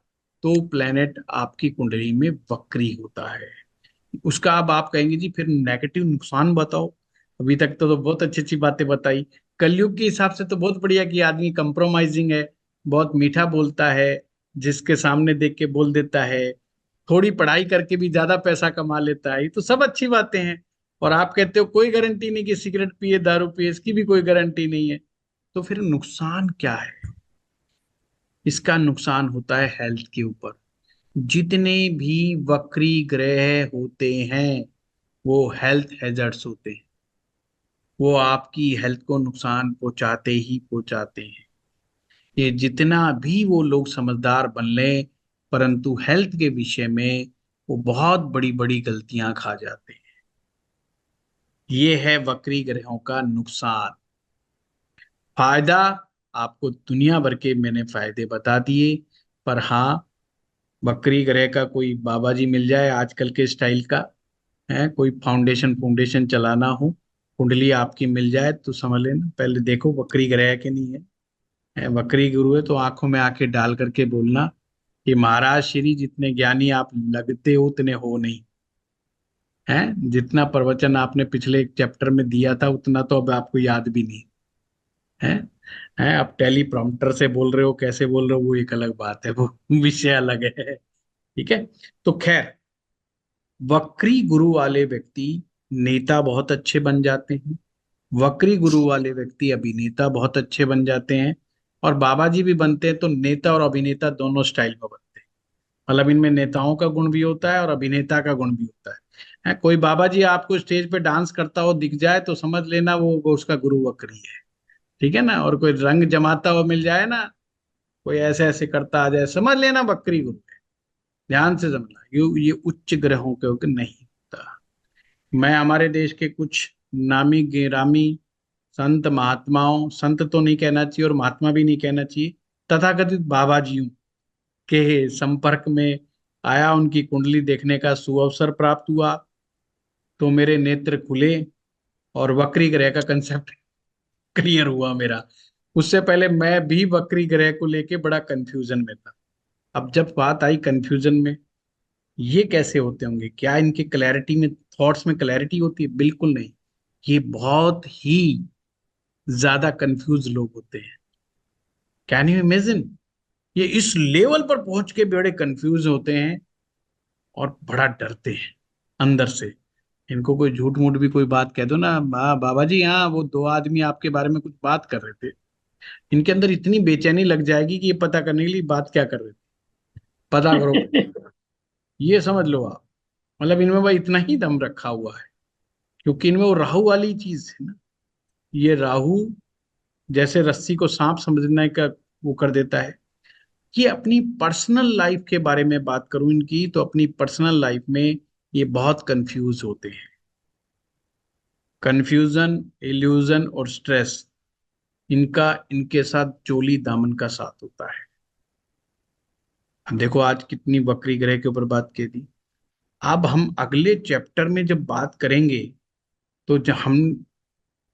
[SPEAKER 1] तो प्लेनेट आपकी कुंडली में वक्री होता है। उसका अब आप कहेंगे जी फिर नेगेटिव नुकसान बताओ। अभी तक तो बहुत अच्छी अच्छी बातें बताई, कलयुग के हिसाब से तो बहुत बढ़िया कि आदमी कंप्रोमाइजिंग है, बहुत मीठा बोलता है, जिसके सामने देख के बोल देता है, थोड़ी पढ़ाई करके भी ज्यादा पैसा कमा लेता है, ये तो सब अच्छी बातें हैं। और आप कहते हो कोई गारंटी नहीं कि सिगरेट पिए दारू पिए, इसकी भी कोई गारंटी नहीं है। तो फिर नुकसान क्या है? इसका नुकसान होता है हेल्थ के ऊपर। जितने भी वक्री ग्रह होते हैं वो हेल्थ हैजर्ड्स होते हैं, वो आपकी हेल्थ को नुकसान पहुंचाते ही पहुंचाते हैं। ये जितना भी वो लोग समझदार बन लें, परंतु हेल्थ के विषय में वो बहुत बड़ी बड़ी गलतियां खा जाते हैं। ये है वक्री ग्रहों का नुकसान। फायदा, आपको दुनिया भर के मैंने फायदे बता दिए, पर हाँ, वक्री ग्रह का कोई बाबा जी मिल जाए आजकल के स्टाइल का, है कोई फाउंडेशन चलाना हो, कुंडली आपकी मिल जाए तो समझ लेना, पहले देखो वक्री ग्रह है कि नहीं है वक्री गुरु है तो आंखों में आंखें डाल करके बोलना कि महाराज श्री जितने ज्ञानी आप लगते हो उतने हो नहीं, है जितना प्रवचन आपने पिछले एक चैप्टर में दिया था उतना तो अब आपको याद भी नहीं है। है आप टेलीप्रॉम्प्टर से बोल रहे हो, कैसे बोल रहे हो वो एक अलग बात है, वो विषय अलग है। ठीक है, तो खैर वक्री गुरु वाले व्यक्ति नेता बहुत अच्छे बन जाते हैं, वक्री गुरु वाले व्यक्ति अभिनेता बहुत अच्छे बन जाते हैं, और बाबा जी भी बनते हैं तो नेता और अभिनेता दोनों स्टाइल में बनते हैं। मतलब इनमें नेताओं का गुण भी होता है और अभिनेता का गुण भी होता है। कोई बाबा जी आपको स्टेज पे डांस करता हो दिख जाए तो समझ लेना वो उसका गुरु वक्री है। ठीक है ना, और कोई रंग जमाता हुआ मिल जाए ना, कोई ऐसे ऐसे करता आ जाए, समझ लेना वक्री गुरु है। ध्यान से समझना, ये उच्च ग्रहों के होकर नहीं होता। मैं हमारे देश के कुछ नामी गिरामी संत महात्माओं, संत तो नहीं कहना चाहिए और महात्मा भी नहीं कहना चाहिए, तथाकथित बाबा जियों के संपर्क में आया, उनकी कुंडली देखने का सुअवसर प्राप्त हुआ तो मेरे नेत्र खुले और वक्री ग्रह का कंसेप्ट क्लियर हुआ मेरा। उससे पहले मैं भी वक्री ग्रह को लेके बड़ा कंफ्यूजन में था। अब जब बात आई कंफ्यूजन में, ये कैसे होते होंगे, क्या इनके क्लैरिटी में, थॉट्स में क्लैरिटी होती है? बिल्कुल नहीं, ये बहुत ही ज्यादा कंफ्यूज लोग होते हैं। कैन यू इमेजिन, ये इस लेवल पर पहुंच के बड़े कंफ्यूज होते हैं और बड़ा डरते हैं अंदर से। इनको कोई झूठ मूठ भी कोई बात कह दो ना, बाबा जी हाँ वो दो आदमी आपके बारे में कुछ बात कर रहे थे, इनके अंदर इतनी बेचैनी लग जाएगी कि ये पता करने के लिए बात क्या कर रहे थे, पता करो। ये समझ लो आप, मतलब इनमें भाई इतना ही दम रखा हुआ है, क्योंकि इनमें वो राहु वाली चीज है ना। ये राहु जैसे रस्सी को सांप समझने का वो कर देता है। कि अपनी पर्सनल लाइफ के बारे में बात करूं इनकी, तो अपनी पर्सनल लाइफ में ये बहुत कंफ्यूज होते हैं। कंफ्यूजन, इल्यूजन और स्ट्रेस, इनका इनके साथ चोली दामन का साथ होता है। अब देखो आज कितनी वक्री ग्रह के ऊपर बात की थी। अब हम अगले चैप्टर में जब बात करेंगे तो जब हम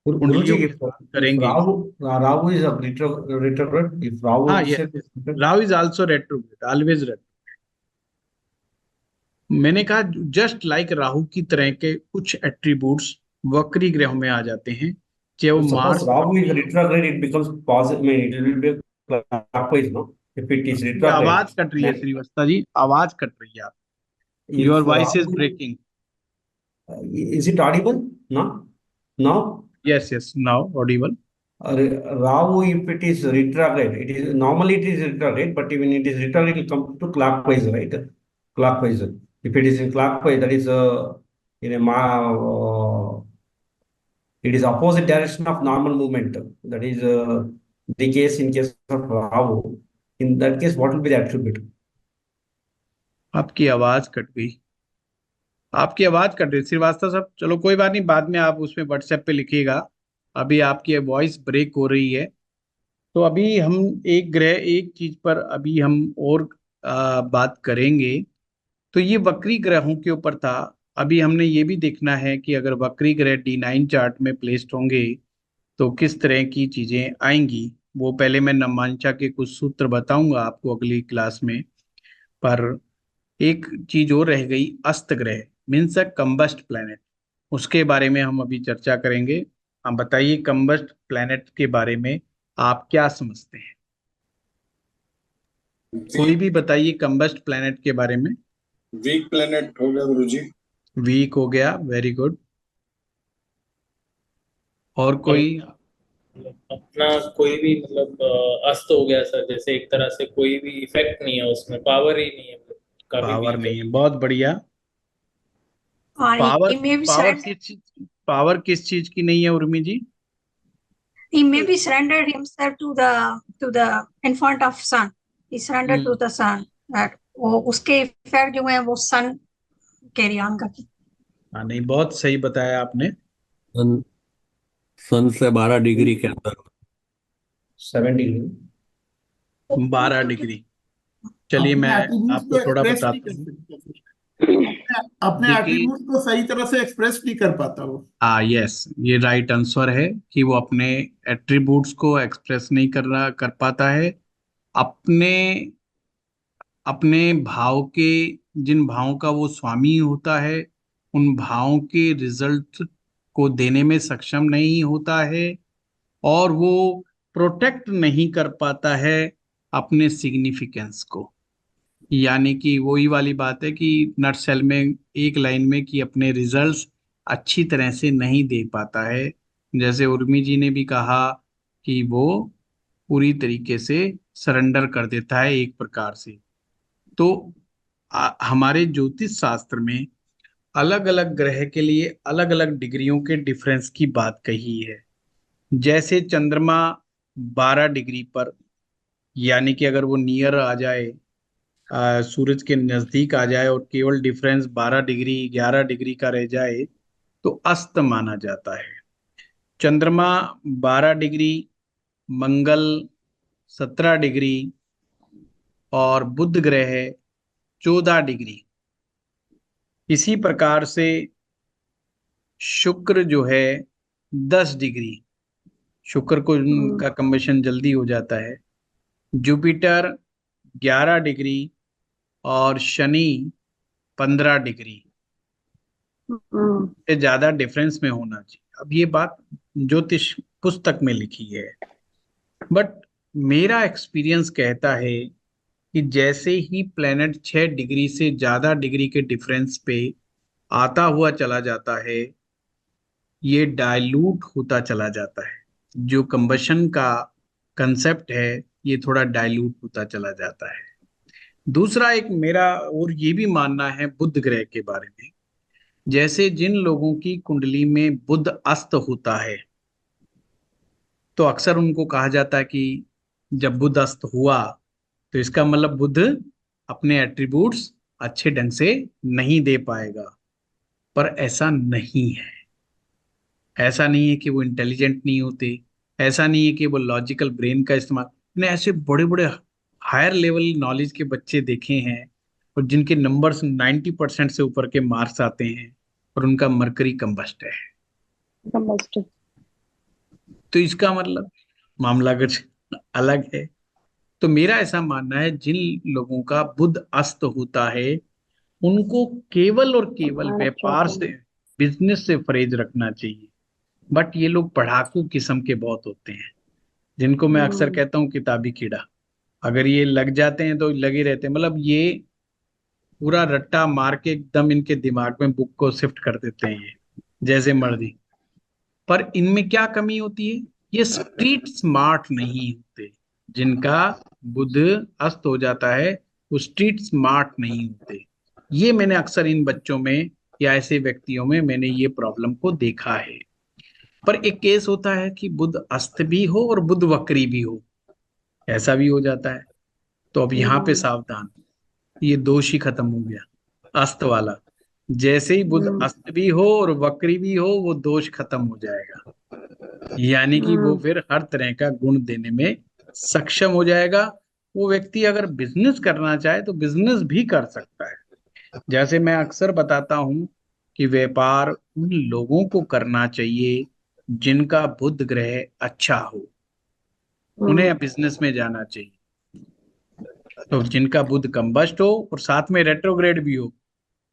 [SPEAKER 3] Guruji,
[SPEAKER 1] कुंडलियों की
[SPEAKER 3] if
[SPEAKER 1] बात करेंगे,
[SPEAKER 3] Rahu is a retrograde, if Rahu
[SPEAKER 1] हाँ ये
[SPEAKER 3] itself is
[SPEAKER 1] Rahu is also retrograde, always retro. मैंने कहा जस्ट लाइक राहु की तरह के कुछ एट्रीब्यूट्स वक्री ग्रहों में आ जाते हैं, चाहे वो
[SPEAKER 3] suppose
[SPEAKER 1] Mars.
[SPEAKER 3] Rahu is retrograde, it becomes positive. I mean, it will be clockwise, no? If it is
[SPEAKER 1] ये
[SPEAKER 3] retrograde,
[SPEAKER 1] आवाज कट रही है
[SPEAKER 3] then
[SPEAKER 1] श्रीवास्तव जी, आवाज कट रही है, आप your
[SPEAKER 3] if
[SPEAKER 1] voice is
[SPEAKER 3] Rahu,
[SPEAKER 1] breaking.
[SPEAKER 3] is it audible? No? Now?
[SPEAKER 1] Yes yes, now audible.
[SPEAKER 3] Rahu, if it is retrograde, it is normally it is retrograde, but when it is retrograde, it will come to clockwise, right? Clockwise. If it is in clockwise, that is in a it is opposite direction of normal movement. That is the case in case of Rahu. In that case, what will be the attribute?
[SPEAKER 1] आपकी आवाज cut गई, आपकी आवाज cut रही श्रीवास्तव साहब। चलो कोई बात नहीं, बाद में आप उसमें व्हाट्सएप पे लिखिएगा, अभी आपकी वॉइस ब्रेक हो रही है। तो अभी हम एक ग्रह, एक चीज पर अभी हम और बात करेंगे। तो ये वक्री ग्रहों के ऊपर था। अभी हमने ये भी देखना है कि अगर वक्री ग्रह D9 चार्ट में प्लेस्ड होंगे तो किस तरह की चीजें आएंगी। वो पहले मैं नवमांशा के कुछ सूत्र बताऊंगा आपको अगली क्लास में। पर एक चीज और रह गई, अस्त ग्रह मीन्स अ कंबस्ट प्लैनेट, उसके बारे में हम अभी चर्चा करेंगे। आप बताइए कंबस्ट प्लैनेट के बारे में आप क्या समझते हैं? कोई भी बताइए कंबस्ट प्लैनेट के बारे में।
[SPEAKER 6] वीक प्लैनेट हो गया गुरुजी।
[SPEAKER 1] वीक हो गया, वेरी गुड। और कोई?
[SPEAKER 10] अपना कोई भी मतलब अस्त हो गया सर, जैसे एक तरह से कोई भी इफेक्ट नहीं है उसमें, पावर ही नहीं है, काफी
[SPEAKER 1] पावर
[SPEAKER 10] वीक
[SPEAKER 1] नहीं है, बहुत बढ़िया।
[SPEAKER 8] और
[SPEAKER 1] power,
[SPEAKER 8] it may be
[SPEAKER 1] power
[SPEAKER 8] surrender,
[SPEAKER 1] power किस चीज की नहीं है उर्मी जी?
[SPEAKER 8] he may be surrendered himself to the in front of sun. He surrendered to the sun. That वो उसके इफेक्ट जो है वो सन कैरी ऑन करते।
[SPEAKER 1] हाँ नहीं, बहुत सही बताया आपने।
[SPEAKER 4] सन से 12 डिग्री के अंदर,
[SPEAKER 3] 7 degree.
[SPEAKER 1] 12 डिग्री, चलिए
[SPEAKER 11] अपने
[SPEAKER 1] मैं
[SPEAKER 11] एट्रीब्यूट्स को
[SPEAKER 1] आपको थोड़ा
[SPEAKER 11] एक्सप्रेस नहीं
[SPEAKER 1] बताता
[SPEAKER 11] कर
[SPEAKER 1] हूँ।
[SPEAKER 11] सकता, अपने
[SPEAKER 1] देखिए,
[SPEAKER 11] एट्रीब्यूट्स को सही तरह से एक्सप्रेस नहीं कर पाता वो।
[SPEAKER 1] यस, ये राइट आंसर है कि वो अपने एट्रीब्यूट्स को एक्सप्रेस नहीं कर पाता है। अपने अपने भाव के, जिन भावों का वो स्वामी होता है, उन भावों के रिजल्ट को देने में सक्षम नहीं होता है, और वो प्रोटेक्ट नहीं कर पाता है अपने सिग्निफिकेंस को। यानी कि वही वाली बात है कि नटसेल में एक लाइन में कि अपने रिजल्ट्स अच्छी तरह से नहीं दे पाता है। जैसे उर्मी जी ने भी कहा कि वो पूरी तरीके से सरेंडर कर देता है एक प्रकार से। तो हमारे ज्योतिष शास्त्र में अलग अलग ग्रह के लिए अलग अलग डिग्रियों के डिफरेंस की बात कही है। जैसे चंद्रमा 12 डिग्री पर, यानी कि अगर वो नियर आ जाए, सूरज के नजदीक आ जाए और केवल डिफरेंस 12 डिग्री 11 डिग्री का रह जाए, तो अस्त माना जाता है। चंद्रमा 12 डिग्री, मंगल 17 डिग्री और बुध ग्रह 14 डिग्री। इसी प्रकार से शुक्र जो है 10 डिग्री, शुक्र को का कंबशन जल्दी हो जाता है। जुपिटर 11 डिग्री और शनि 15 डिग्री से ज्यादा डिफरेंस में होना चाहिए। अब ये बात ज्योतिष पुस्तक में लिखी है, बट मेरा एक्सपीरियंस कहता है कि जैसे ही प्लेनेट 6 डिग्री से ज्यादा डिग्री के डिफरेंस पे आता हुआ चला जाता है, ये डाइल्यूट होता चला जाता है। जो कंबशन का कंसेप्ट है, ये थोड़ा डाइल्यूट होता चला जाता है। दूसरा एक मेरा और ये भी मानना है बुध ग्रह के बारे में। जैसे जिन लोगों की कुंडली में बुध अस्त होता है, तो अक्सर उनको कहा जाता है कि जब बुध अस्त हुआ तो इसका मतलब बुध अपने एट्रीब्यूट्स अच्छे ढंग से नहीं दे पाएगा। पर ऐसा नहीं है। ऐसा नहीं है कि वो इंटेलिजेंट नहीं होते, ऐसा नहीं है कि वो लॉजिकल ब्रेन का इस्तेमाल। मैंने ऐसे बड़े बड़े हायर लेवल नॉलेज के बच्चे देखे हैं और जिनके नंबर्स 90% से ऊपर के मार्क्स आते हैं और उनका मरकरी कंबस्ट है। तो इसका मतलब मामला कुछ अलग है। तो मेरा ऐसा मानना है, जिन लोगों का बुध अस्त होता है उनको केवल और केवल व्यापार से, बिजनेस से परहेज रखना चाहिए। बट ये लोग पढ़ाकू किस्म के बहुत होते हैं, जिनको मैं अक्सर कहता हूँ किताबी कीड़ा। अगर ये लग जाते हैं तो लगे रहते हैं, मतलब ये पूरा रट्टा मार के एकदम इनके दिमाग में बुक को शिफ्ट कर देते हैं ये जैसे मर्जी। पर इनमें क्या कमी होती है, ये स्ट्रीट स्मार्ट नहीं होते। जिनका बुध अस्त हो जाता है वो स्ट्रीट स्मार्ट नहीं होते। ये मैंने अक्सर इन बच्चों में या ऐसे व्यक्तियों में मैंने ये प्रॉब्लम को देखा है। पर एक केस होता है कि बुध अस्त भी हो और बुध वक्री भी हो, ऐसा भी हो जाता है। तो अब यहाँ पे सावधान, ये दोष ही खत्म हो गया अस्त वाला। जैसे ही बुध अस्त भी हो और वक्री भी हो, वो दोष खत्म हो जाएगा। यानी कि वो फिर हर तरह का गुण देने में सक्षम हो जाएगा। वो व्यक्ति अगर बिजनेस करना चाहे तो बिजनेस भी कर सकता है। जैसे मैं अक्सर बताता हूं कि व्यापार उन लोगों को करना चाहिए जिनका बुध ग्रह अच्छा हो, उन्हें बिजनेस में जाना चाहिए। तो जिनका बुध कंबस्ट हो और साथ में रेट्रोग्रेड भी हो,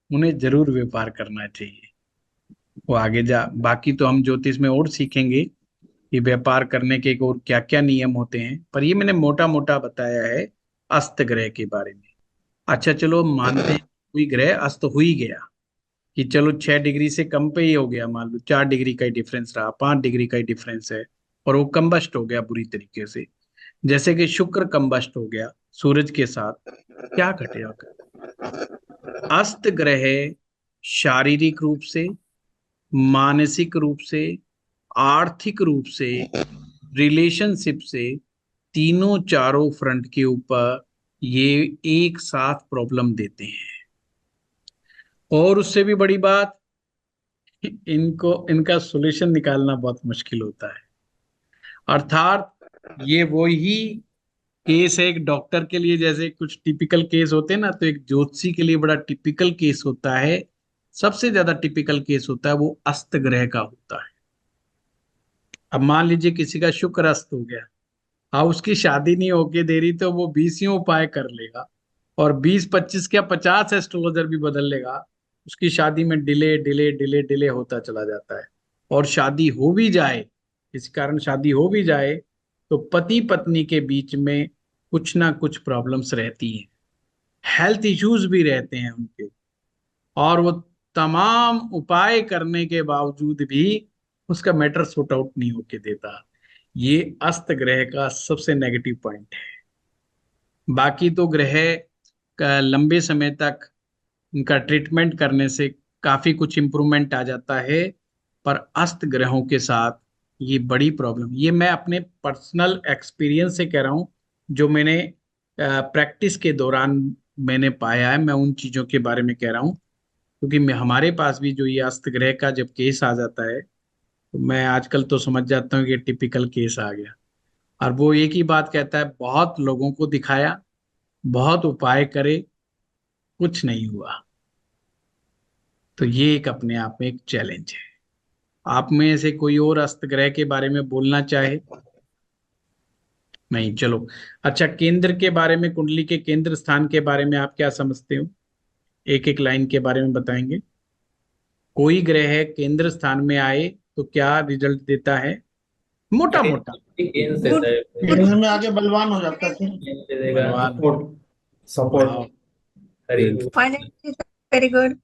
[SPEAKER 1] उन्हें जरूर व्यापार करना चाहिए। वो आगे जा, बाकी तो हम ज्योतिष में और सीखेंगे कि व्यापार करने के और क्या क्या नियम होते हैं, पर ये मैंने मोटा मोटा बताया है अस्त ग्रह के बारे में। अच्छा चलो मानते हैं कोई ग्रह अस्त हो ही गया, कि चलो 6 डिग्री से कम पे ही हो गया, मान लो 4 डिग्री का ही डिफरेंस रहा, 5 डिग्री का ही डिफरेंस है, और वो कंबस्ट हो गया बुरी तरीके से। जैसे कि शुक्र कंबस्ट हो गया सूरज के साथ, क्या घटेगा? अस्त ग्रह शारीरिक रूप से, मानसिक रूप से, आर्थिक रूप से, रिलेशनशिप से, तीनों चारों फ्रंट के ऊपर ये एक साथ प्रॉब्लम देते हैं। और उससे भी बड़ी बात, इनका सॉल्यूशन निकालना बहुत मुश्किल होता है। अर्थात ये वही केस है एक डॉक्टर के लिए, जैसे कुछ टिपिकल केस होते हैं ना, तो एक ज्योतिषी के लिए बड़ा टिपिकल केस होता है, सबसे ज्यादा टिपिकल केस होता है वो अस्त ग्रह का होता है। अब मान लीजिए किसी का शुक्र अस्त हो गया, हाँ उसकी शादी नहीं होके दे रही, तो वो 20 उपाय कर लेगा और 20-25 क्या 50 एस्ट्रोलॉजर भी बदल लेगा, उसकी शादी में डिले डिले डिले डिले होता चला जाता है। और शादी हो भी जाए, इस कारण शादी हो भी जाए, तो पति पत्नी के बीच में कुछ ना कुछ प्रॉब्लम्स रहती हैं, हेल्थ इश्यूज भी रहते हैं उनके, और वो तमाम उपाय करने के बावजूद भी उसका मैटर सॉर्ट आउट नहीं होके देता। ये अस्त ग्रह का सबसे नेगेटिव पॉइंट है। बाकी तो ग्रह का लंबे समय तक उनका ट्रीटमेंट करने से काफी कुछ इम्प्रूवमेंट आ जाता है, पर अस्त ग्रहों के साथ ये बड़ी प्रॉब्लम, ये मैं अपने पर्सनल एक्सपीरियंस से कह रहा हूँ, जो मैंने प्रैक्टिस के दौरान मैंने पाया है, मैं उन चीजों के बारे में कह रहा हूँ। क्योंकि हमारे पास भी जो ये अस्त ग्रह का जब केस आ जाता है, तो मैं आजकल तो समझ जाता हूँ कि टिपिकल केस आ गया। और वो एक ही बात कहता है, बहुत लोगों को दिखाया, बहुत उपाय करे, कुछ नहीं हुआ। तो ये एक अपने आप में एक चैलेंज है। आप में से कोई और अस्त ग्रह के बारे में बोलना चाहे? नहीं, चलो। अच्छा, केंद्र के बारे में, कुंडली के केंद्र स्थान के बारे में आप क्या समझते हो? एक एक लाइन के बारे में बताएंगे। कोई ग्रह केंद्र स्थान में आए तो क्या रिजल्ट देता है? मोटा मोटा
[SPEAKER 13] केंद्र में आके बलवान हो जाता है,
[SPEAKER 1] बलवान,
[SPEAKER 3] सपोर्ट
[SPEAKER 8] वेरी गुड।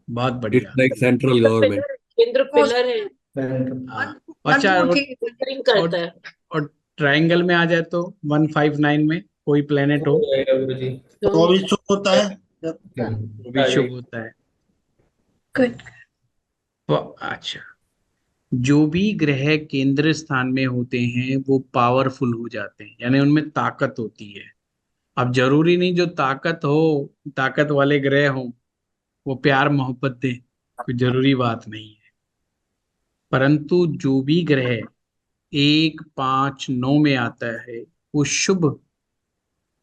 [SPEAKER 1] बहुत बढ़िया।
[SPEAKER 15] लाइक सेंट्रल गवर्नमेंट,
[SPEAKER 9] केंद्र पिलर है।
[SPEAKER 1] अच्छा,
[SPEAKER 9] Filtering करता है।
[SPEAKER 1] और ट्रायंगल में आ जाए तो 159 में कोई प्लेनेट हो
[SPEAKER 13] तो भी शुभ होता है,
[SPEAKER 1] वो भी शुभ होता है।
[SPEAKER 8] गुड।
[SPEAKER 1] तो अच्छा, जो भी ग्रह केंद्र स्थान में होते हैं वो पावरफुल हो जाते हैं, यानी उनमें ताकत होती है। अब जरूरी नहीं जो ताकत वाले ग्रह हो वो प्यार मोहब्बत दे, कोई जरूरी बात नहीं है। परंतु जो भी ग्रह 1, 5, 9 में आता है वो शुभ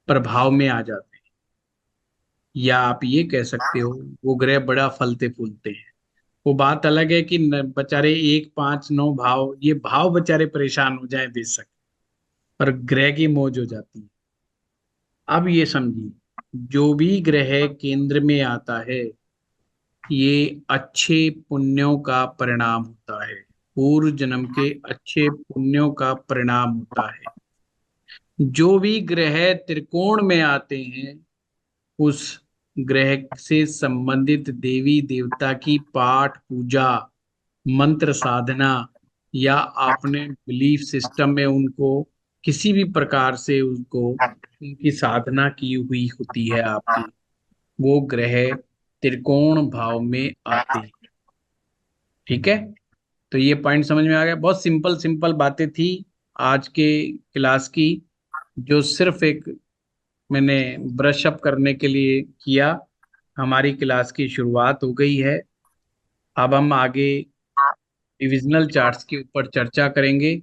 [SPEAKER 1] प्रभाव में आ जाते हैं, या आप ये कह सकते हो वो ग्रह बड़ा फलते फूलते हैं। वो बात अलग है कि बेचारे 1, 5, 9 भाव, ये भाव बेचारे परेशान हो जाए बेशक, पर ग्रह की मौज हो जाती है। अब ये समझिए, जो भी ग्रह केंद्र में आता है ये अच्छे पुण्यों का परिणाम होता है, पूर्व जन्म के अच्छे पुण्यों का परिणाम होता है। जो भी ग्रह त्रिकोण में आते हैं उस ग्रह से संबंधित देवी देवता की पाठ पूजा, मंत्र साधना, या आपने बिलीफ सिस्टम में उनको किसी भी प्रकार से उनको उनकी साधना की हुई होती है आपकी, वो ग्रह त्रिकोण भाव में आते हैं। ठीक है, तो ये पॉइंट समझ में आ गया। बहुत सिंपल सिंपल बातें थी आज के क्लास की, जो सिर्फ एक मैंने ब्रश अप करने के लिए किया। हमारी क्लास की शुरुआत हो गई है। अब हम आगे डिविजनल चार्ट्स के ऊपर चर्चा करेंगे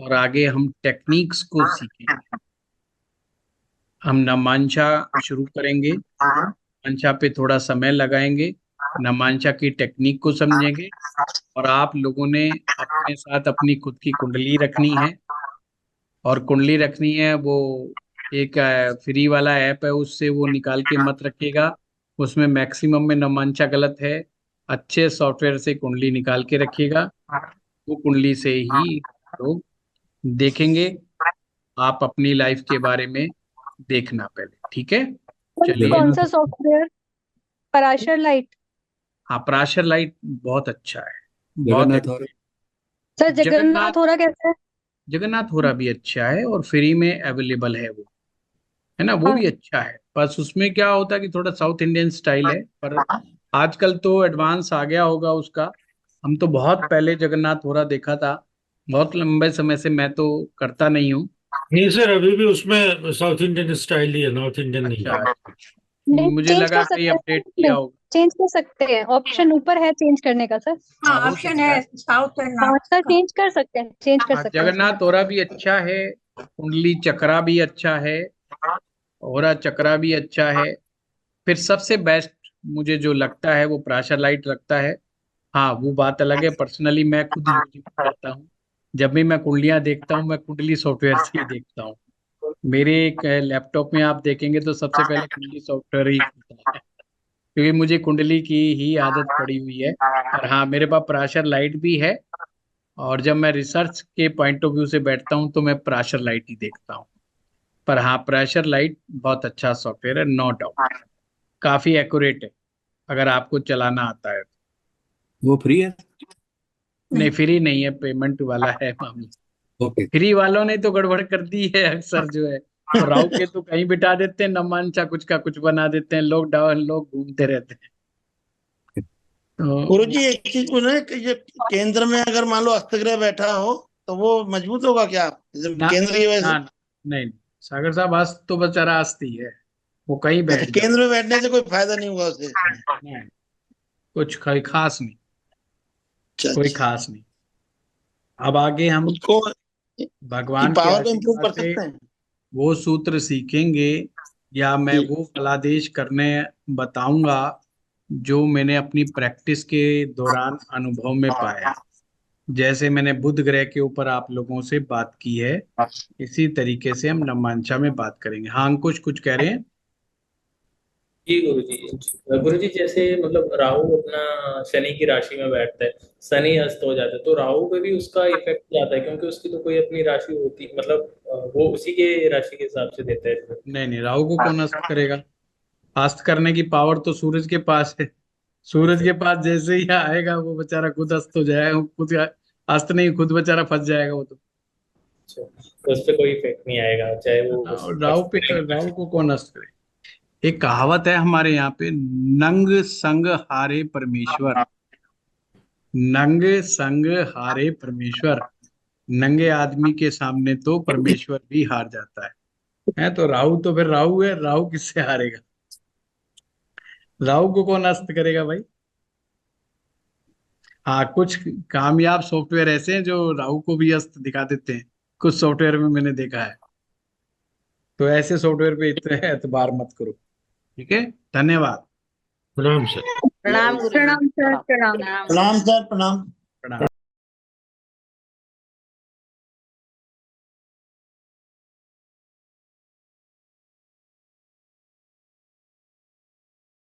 [SPEAKER 1] और आगे हम टेक्निक्स को सीखेंगे। हम नामांशा शुरू करेंगे, नामांशा पे थोड़ा समय लगाएंगे, नामांशा की टेक्निक को समझेंगे, और आप लोगों ने अपने साथ अपनी खुद की कुंडली रखनी है। और कुंडली रखनी है वो एक फ्री वाला ऐप है, उससे वो निकाल के मत रखिएगा, उसमें मैक्सिमम में नामांशा गलत है। अच्छे सॉफ्टवेयर से कुंडली निकाल के रखिएगा, वो कुंडली से ही लोग देखेंगे। आप अपनी लाइफ के बारे में देखना पहले, ठीक है? चलिए।
[SPEAKER 5] कौन सा सॉफ्टवेयर? पराशर लाइट?
[SPEAKER 1] हाँ, पराशर लाइट बहुत अच्छा है,
[SPEAKER 15] जगन्नाथ हो
[SPEAKER 5] सर जगन्नाथ हो रहा कैसे है?
[SPEAKER 1] जगन्नाथ हो रहा भी अच्छा है और फ्री में अवेलेबल है, वो है ना, वो भी अच्छा है। बस उसमें क्या होता है कि थोड़ा साउथ इंडियन स्टाइल है, पर आजकल तो एडवांस आ गया होगा उसका। हम तो बहुत पहले जगन्नाथ हो रहा देखा था, बहुत लंबे समय से मैं तो करता नहीं हूँ।
[SPEAKER 16] नहीं सर, अभी भी उसमें साउथ इंडियन स्टाइल ही है, नॉर्थ इंडियन नहीं है।
[SPEAKER 1] मुझे लगा कि अपडेट किया होगा।
[SPEAKER 5] चेंज कर सकते हैं, ऑप्शन ऊपर है चेंज करने का सर।
[SPEAKER 8] हाँ, ऑप्शन है साउथ एंड
[SPEAKER 5] सर चेंज कर सकते हैं, चेंज कर सकते हैं।
[SPEAKER 1] जगन्नाथ हो रहा भी अच्छा है, कुंडली चक्रा भी अच्छा है, औरा चक्रा भी अच्छा है। फिर सबसे बेस्ट मुझे जो लगता है वो प्राशर लाइट लगता है। हाँ, वो बात अलग है, पर्सनली मैं खुद यूज करता हूँ। जब भी मैं कुंडलियां देखता हूँ मैं कुंडली सॉफ्टवेयर से ही देखता हूँ। मेरे एक लैपटॉप में आप देखेंगे तो सबसे पहले कुंडली सॉफ्टवेयर ही खुलता है, क्योंकि मुझे कुंडली की ही आदत पड़ी हुई है। और हाँ, मेरे पास प्राशर लाइट भी है, और जब मैं रिसर्च के पॉइंट ऑफ व्यू से बैठता हूँ तो मैं प्राशर लाइट ही देखता हूँ। पर हाँ, प्राशर लाइट बहुत अच्छा सॉफ्टवेयर है, नो डाउट, काफी एक्यूरेट है अगर आपको चलाना आता है।
[SPEAKER 15] वो फ्री है?
[SPEAKER 1] नहीं, फ्री नहीं है, पेमेंट वाला है मामला।
[SPEAKER 15] ओके।
[SPEAKER 1] फ्री वालों ने तो गड़बड़ कर दी है अक्सर जो है, और राव के तो कहीं बिठा देते हैं, न मानचा कुछ का कुछ बना देते हैं, लोग डाउन लोग घूमते रहते हैं। तो
[SPEAKER 13] गुरु जी एक चीज पूछना, कि ये केंद्र में अगर मान लो अस्तग्रह बैठा हो तो वो मजबूत होगा क्या?
[SPEAKER 1] ना,
[SPEAKER 13] केंद्र की वजह
[SPEAKER 1] ना,
[SPEAKER 13] से?
[SPEAKER 1] नहीं सागर साहब, अस्त तो बेचारा अस्त ही है, वो कहीं
[SPEAKER 13] अच्छा,
[SPEAKER 1] बैठ जाए।
[SPEAKER 13] केंद्र में बैठने से कोई फायदा नहीं होगा उसे?
[SPEAKER 1] नहीं, कुछ खास नहीं, कोई खास नहीं। अब आगे हम
[SPEAKER 13] उसको
[SPEAKER 1] भगवान के
[SPEAKER 13] पावर को इम्प्रूव
[SPEAKER 1] आशीर्वाद
[SPEAKER 13] कर
[SPEAKER 1] से
[SPEAKER 13] सकते हैं?
[SPEAKER 1] वो सूत्र सीखेंगे, या मैं वो फलादेश करने बताऊंगा जो मैंने अपनी प्रैक्टिस के दौरान अनुभव में पाया। जैसे मैंने बुध ग्रह के ऊपर आप लोगों से बात की है, इसी तरीके से हम नवमांशा में बात करेंगे। हाँ अंकुश, कुछ कह रहे हैं?
[SPEAKER 10] जी गुरु जी जैसे मतलब राहु अपना शनि की राशि में बैठता है, शनि अस्त हो जाता है, तो राहु पे भी उसका इफेक्ट जाता है, क्योंकि उसकी तो कोई अपनी राशि होती, मतलब वो उसी के राशि के हिसाब से देता है इसमें।
[SPEAKER 1] नहीं नहीं, राहु को कौन अस्त करेगा? अस्त करने की पावर तो सूरज के पास है। सूरज के पास जैसे ही आएगा वो बेचारा खुद अस्त हो जाएगा, खुद अस्त नहीं, खुद बेचारा फंस जाएगा वो तो।
[SPEAKER 10] अच्छा, तो उस पर कोई इफेक्ट नहीं आएगा चाहे वो बस
[SPEAKER 1] राहु को कौन अस्त करे? एक कहावत है हमारे यहाँ पे, नंग संग हारे परमेश्वर। नंग संग हारे परमेश्वर, नंगे आदमी के सामने तो परमेश्वर भी हार जाता है तो राहु तो फिर राहु है, राहु किससे हारेगा? राहु को कौन अस्त करेगा भाई? हाँ, कुछ कामयाब सॉफ्टवेयर ऐसे हैं जो राहु को भी अस्त दिखा देते हैं, कुछ सॉफ्टवेयर में मैंने देखा है। तो ऐसे सॉफ्टवेयर पे इतना एतबार मत करो, ठीक है? धन्यवाद।
[SPEAKER 16] प्रणाम सर।
[SPEAKER 2] प्रणाम गुरु जी।
[SPEAKER 5] प्रणाम सर, प्रणाम।
[SPEAKER 13] प्रणाम सर, प्रणाम।